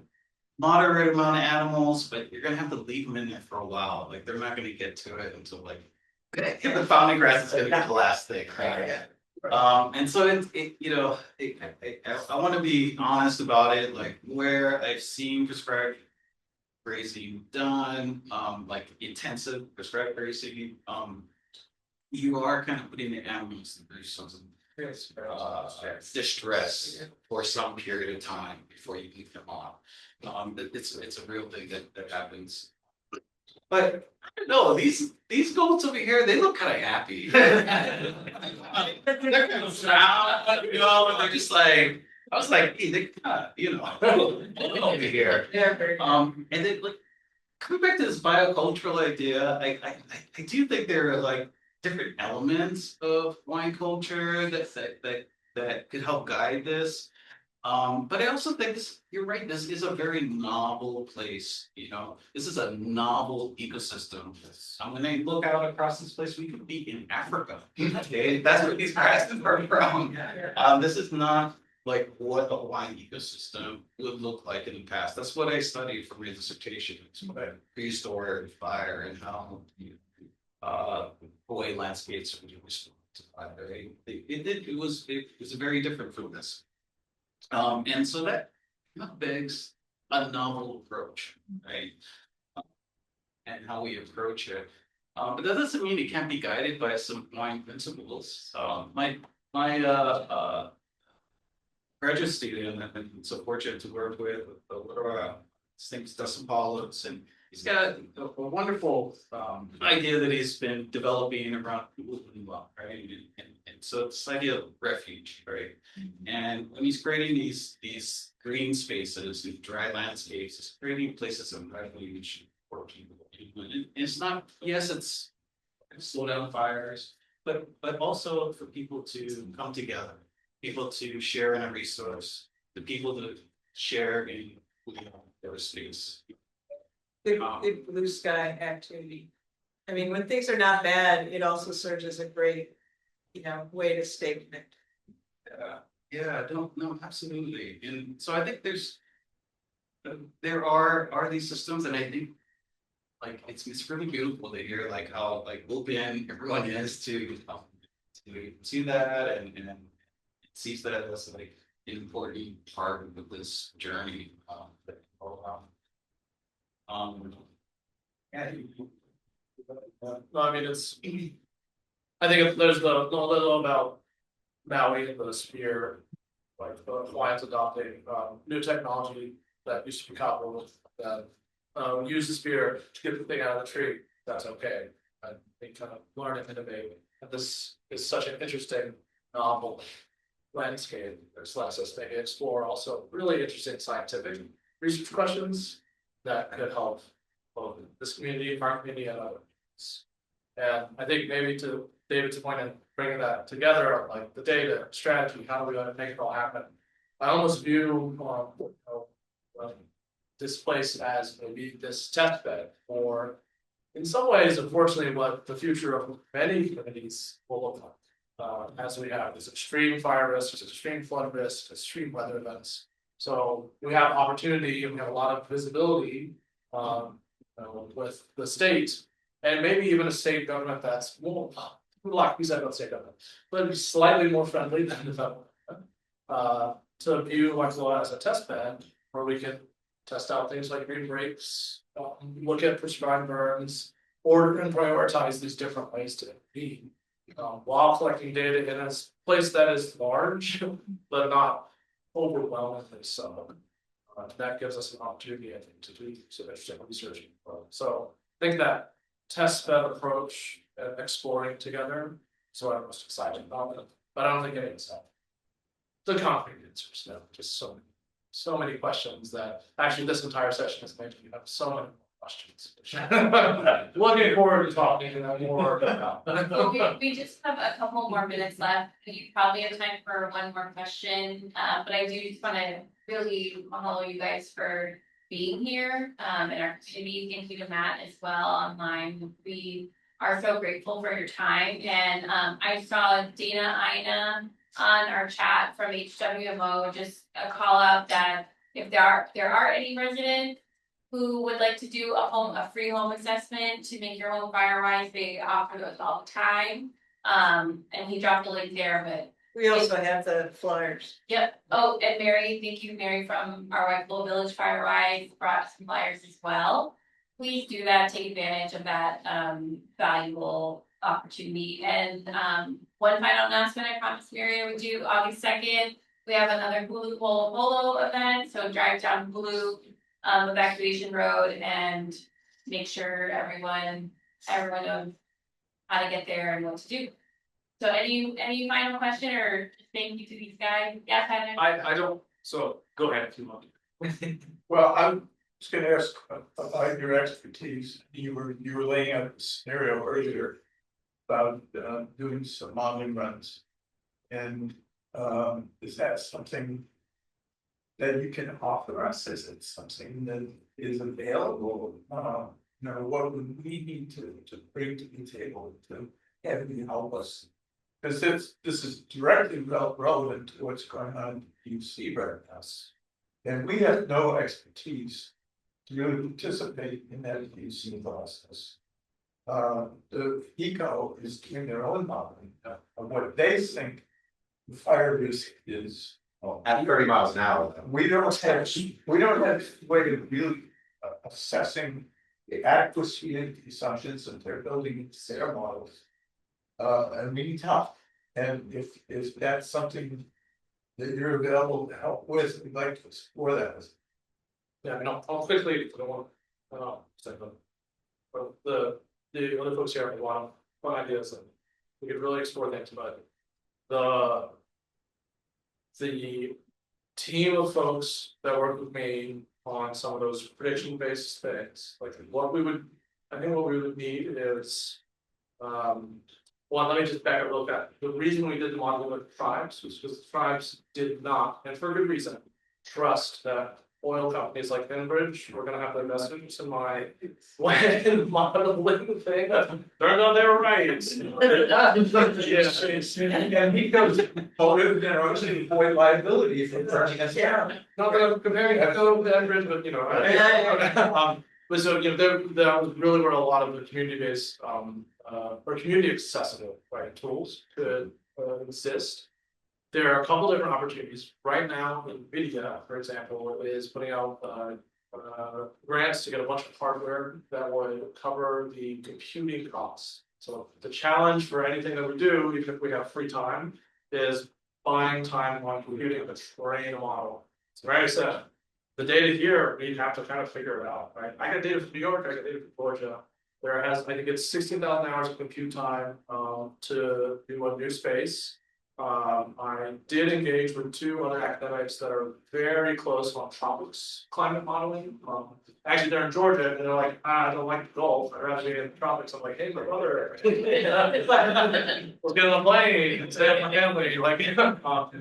moderate amount of animals, but you're going to have to leave them in there for a while. Like they're not going to get to it until like the founding grass is going to be the last thing, right? And so I want to be honest about it, like where I've seen prescribed grazing done, like intensive prescribed grazing, you are kind of putting the animals through some distress for some period of time before you leave them on. It's a real thing that happens. But I don't know, these goats over here, they look kind of happy. They're kind of proud, and they're just like, I was like, hey, they kind of, over here. And then like coming back to this biocultural idea, I do think there are like different elements of wine culture that could help guide this. But I also think you're right, this is a very novel place, this is a novel ecosystem. When I look out across this place, we could be in Africa. Okay, that's what these grasses are from. This is not like what a wine ecosystem would look like in the past. That's what I studied for my dissertation. It's what I restored fire and how Hawaii landscapes are respond to fire. It was very different from this. And so that begs a novel approach, right? And how we approach it. But that doesn't mean it can't be guided by some wine principles. My graduate student, I've been so fortunate to work with his name's Dustin Paulos, and he's got a wonderful idea that he's been developing around Kealohanuiopuna, right? And so it's this idea of refuge, right? And when he's creating these green spaces, these dry landscapes, he's creating places of refuge for people. And it's not, yes, it's slow down fires, but also for people to come together, people to share in a resource, the people to share in their space. The blue sky activity. I mean, when things are not bad, it also serves as a great, way to stay connected. No, absolutely. And so I think there are these systems, and I think like it's really beautiful to hear like how like open everyone is to see that and it sees that as like an important part of this journey. No, I mean, I think there's a little about Maui and the sphere, like the Hawaiians adopting new technology that used to be copper with that use the spear to get the thing out of the tree. That's okay. And they kind of learn and innovate. And this is such an interesting novel landscape. There's lets us maybe explore also really interesting scientific research questions that could help both this community, our community, and others. And I think maybe to David's point in bringing that together, like the data, strategy, how do we make it all happen? I almost view this place as maybe this test bed for, in some ways, unfortunately, what the future of many communities will look like. As we have this extreme fire risk, this extreme flood risk, extreme weather events. So we have opportunity and we have a lot of visibility with the state and maybe even a state government that's more, like we said about state government, but slightly more friendly than the federal government, to view Waikōloa as a test bed where we can test out things like green breaks, look at prescribed burns, and prioritize these different ways to be while collecting data in a place that is large, but not overwhelmingly so. That gives us an opportunity, I think, to do some interesting research. So I think that test bed approach and exploring together is what I'm most excited about. But I don't think it is the concrete answers. No, just so many questions that actually this entire session is making you have so many questions. Looking forward to talking more about. We just have a couple more minutes left. You probably have time for one more question, but I do just want to really mahalo you guys for being here in our community. Thank you to Matt as well online. We are so grateful for your time. And I saw Dana Ina on our chat from HWMO, just a call out that if there are any residents who would like to do a free home assessment to make your home fire wise, they offer those all the time. And he dropped a link there, but We also have the flyers. Yep. Oh, and Mary, thank you, Mary, from our Waikōloa Village Fire Rise brought some flyers as well. Please do that, take advantage of that valuable opportunity. And one final announcement I promised Mary I would do August 2nd. We have another Hulu Polo event, so drive down Hulu Evacuation Road and make sure everyone knows how to get there and what to do. So any final question or thank you to these guys? Yeah, Tyler? I don't, so go ahead if you want. Well, I'm just gonna ask about your expertise. You were laying out a scenario earlier about doing some modeling runs. And is that something that you can offer us? Is it something that is available? You know, what would we need to bring to the table to have you help us? Because this is directly relevant to what's going on in UC right now. And we have no expertise to really participate in that UC process. The ECO is doing their own modeling of what they think the fire risk is. At 30 miles an hour. We don't have a way of really assessing the adequacy of the assumptions that they're building into their models. And we need help. And if that's something that you're available to help with, we'd like to explore that. Yeah, I mean, I'll quickly, I don't want to say, but the other folks here have a lot of fun ideas and we could really explore things, but the team of folks that work with me on some of those prediction based things, like what we would need is, well, let me just back up a little bit. The reason we did the modeling with the tribes was because the tribes did not, and for a good reason, trust that oil companies like Enbridge were going to have their best interests in mind when modeling the thing. Turned out they were right. And he goes, oh, they're obviously avoid liability for turning us down. Not that I'm comparing Echo to Enbridge, but you know, but so you know, that was really where a lot of the community-based or community accessible tools could exist. There are a couple different opportunities right now. NVIDIA, for example, is putting out grants to get a bunch of hardware that would cover the computing costs. So the challenge for anything that we do, even if we have free time, is buying time on computing to train a model. So like I said, the data here, we'd have to kind of figure it out, right? I got data from New York, I got data from Georgia. There has, I think it's 16,000 hours of compute time to do a new space. I did engage with two other academics that are very close on tropics climate modeling. Actually, they're in Georgia and they're like, I don't like the Gulf, I'd rather be in the tropics. I'm like, hey, my brother, let's get on a plane and stay with my family. Like, so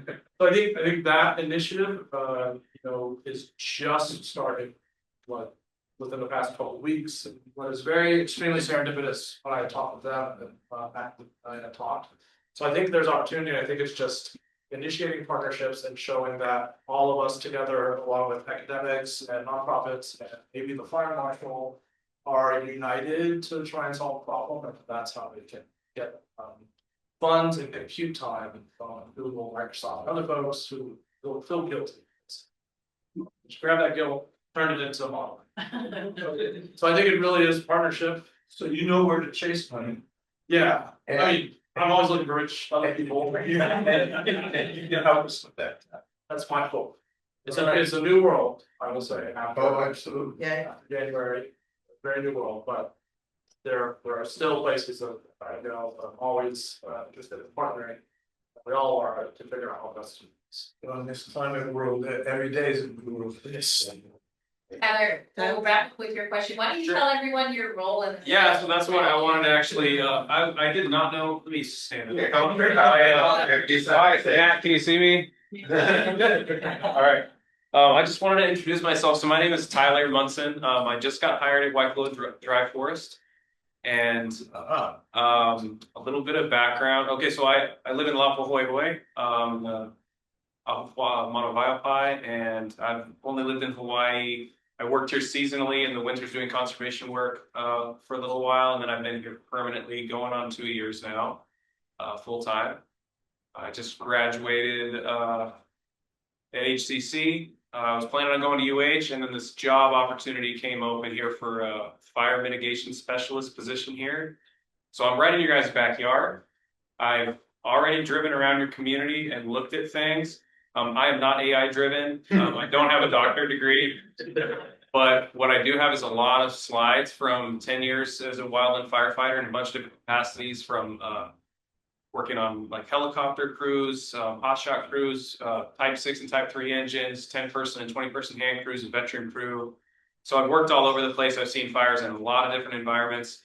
I think that initiative, you know, is just starting. Within the past couple of weeks, and was very extremely serendipitous when I talked with them and I talked. So I think there's opportunity. I think it's just initiating partnerships and showing that all of us together, along with academics and nonprofits and maybe the fire marshal, are united to try and solve a problem. And that's how we can get funds and compute time from Google, Microsoft, and other folks who will feel guilty. Just grab that guilt, turn it into a model. So I think it really is partnership. So you know where to chase money. Yeah, I mean, I'm always looking for rich other people. And you can help us with that. That's my hope. It's a new world, I will say. Oh, absolutely. Yeah. January, very new world, but there are still places that I know I'm always interested in partnering. We all are to figure out how best to do this. In this climate world, every day is a new world for this. Tyler, we'll wrap up with your question. Why don't you tell everyone your role in? Yeah, so that's what I wanted to actually, I did not know, let me stand up. Yeah, can you see me? All right. I just wanted to introduce myself. So my name is Tyler Munson. I just got hired at Waikōloa Dry Forest. And a little bit of background. Okay, so I live in Lapahoihoi, Manawaiapai, and I've only lived in Hawaii. I worked here seasonally in the winters doing conservation work for a little while, and then I've been here permanently going on 2 years now, full time. I just graduated at HCC. I was planning on going to UH, and then this job opportunity came open here for a fire mitigation specialist position here. So I'm right in your guys' backyard. I've already driven around your community and looked at things. I am not AI driven. I don't have a doctorate degree, but what I do have is a lot of slides from 10 years as a wildland firefighter in a bunch of different capacities, from working on like helicopter crews, hotshot crews, type 6 and type 3 engines, 10-person and 20-person hand crews, and veteran crew. So I've worked all over the place. I've seen fires in a lot of different environments,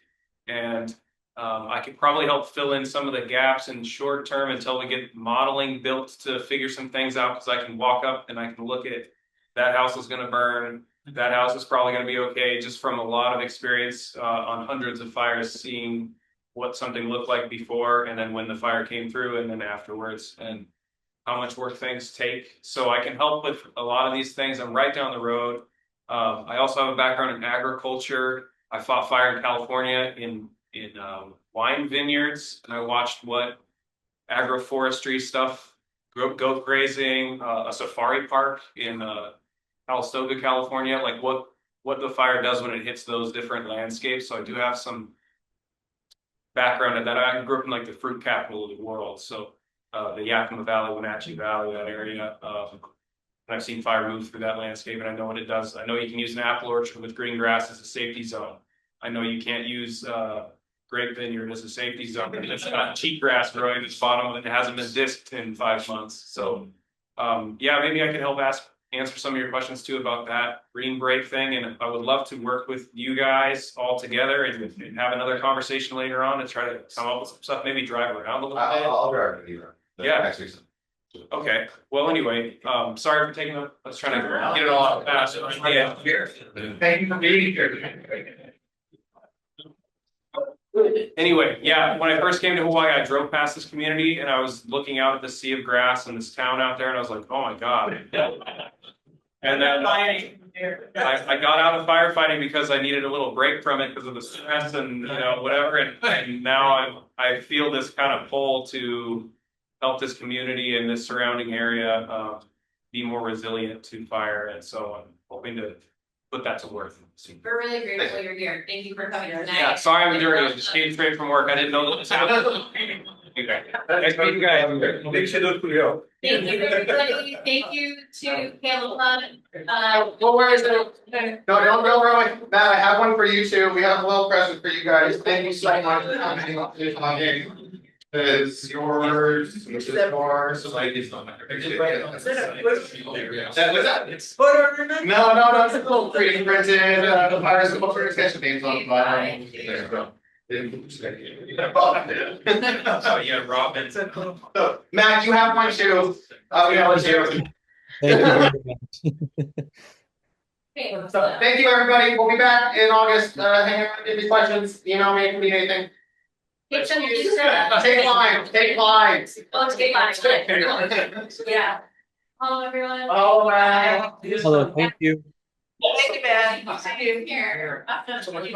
and I could probably help fill in some of the gaps in short term until we get modeling built to figure some things out, because I can walk up and I can look at that house is going to burn. That house is probably going to be okay, just from a lot of experience on hundreds of fires, seeing what something looked like before, and then when the fire came through, and then afterwards, and how much work things take. So I can help with a lot of these things. I'm right down the road. I also have a background in agriculture. I fought fire in California in wine vineyards, and I watched what agroforestry stuff, goat grazing, a safari park in Calistoga, California, like what the fire does when it hits those different landscapes. So I do have some background in that. I grew up in like the fruit capital of the world, so the Yakima Valley, Wenatchee Valley, that area. And I've seen fire move through that landscape, and I know what it does. I know you can use an apple orchard with green grass as a safety zone. I know you can't use grape vineyard as a safety zone. It's got cheatgrass growing at its bottom and it hasn't been disked in 5 months. So yeah, maybe I could help answer some of your questions too about that green break thing. And I would love to work with you guys all together and have another conversation later on to try to come up with some stuff, maybe drive around a little bit. I'll drive with you. Yeah. Okay. Well, anyway, sorry for taking up. I was trying to get it all out fast. Yeah. Thank you for being here. Anyway, yeah, when I first came to Hawaii, I drove past this community and I was looking out at the sea of grass and this town out there, and I was like, oh my God. And then I got out of firefighting because I needed a little break from it because of the stress and whatever. And now I feel this kind of pull to help this community and this surrounding area be more resilient to fire. And so I'm hoping to put that to work. We're really grateful you're here. Thank you for coming tonight. Yeah, sorry I'm dirty. I just came straight from work. I didn't know that this happened. Okay. Nice meeting you guys. Thank you, everybody. Thank you to Kealohanuiopuna. No worries. No, don't go wrong. Matt, I have one for you too. We have a little present for you guys. Thank you so much for coming. It's yours. This is yours. Was that? It's no. It's a little 3D printed. Virus culture extension names on the bottom. There you go. Oh yeah, Robin. So, Matt, you have one too. We have you. Thank you very much. So, thank you, everybody. We'll be back in August. Hang out, if you have questions, email me if you need anything. Take lines. Take lines. Oh, take lines. Yeah. Hello, everyone. Oh, wow. Hello, thank you. Thank you, man. See you here. So much.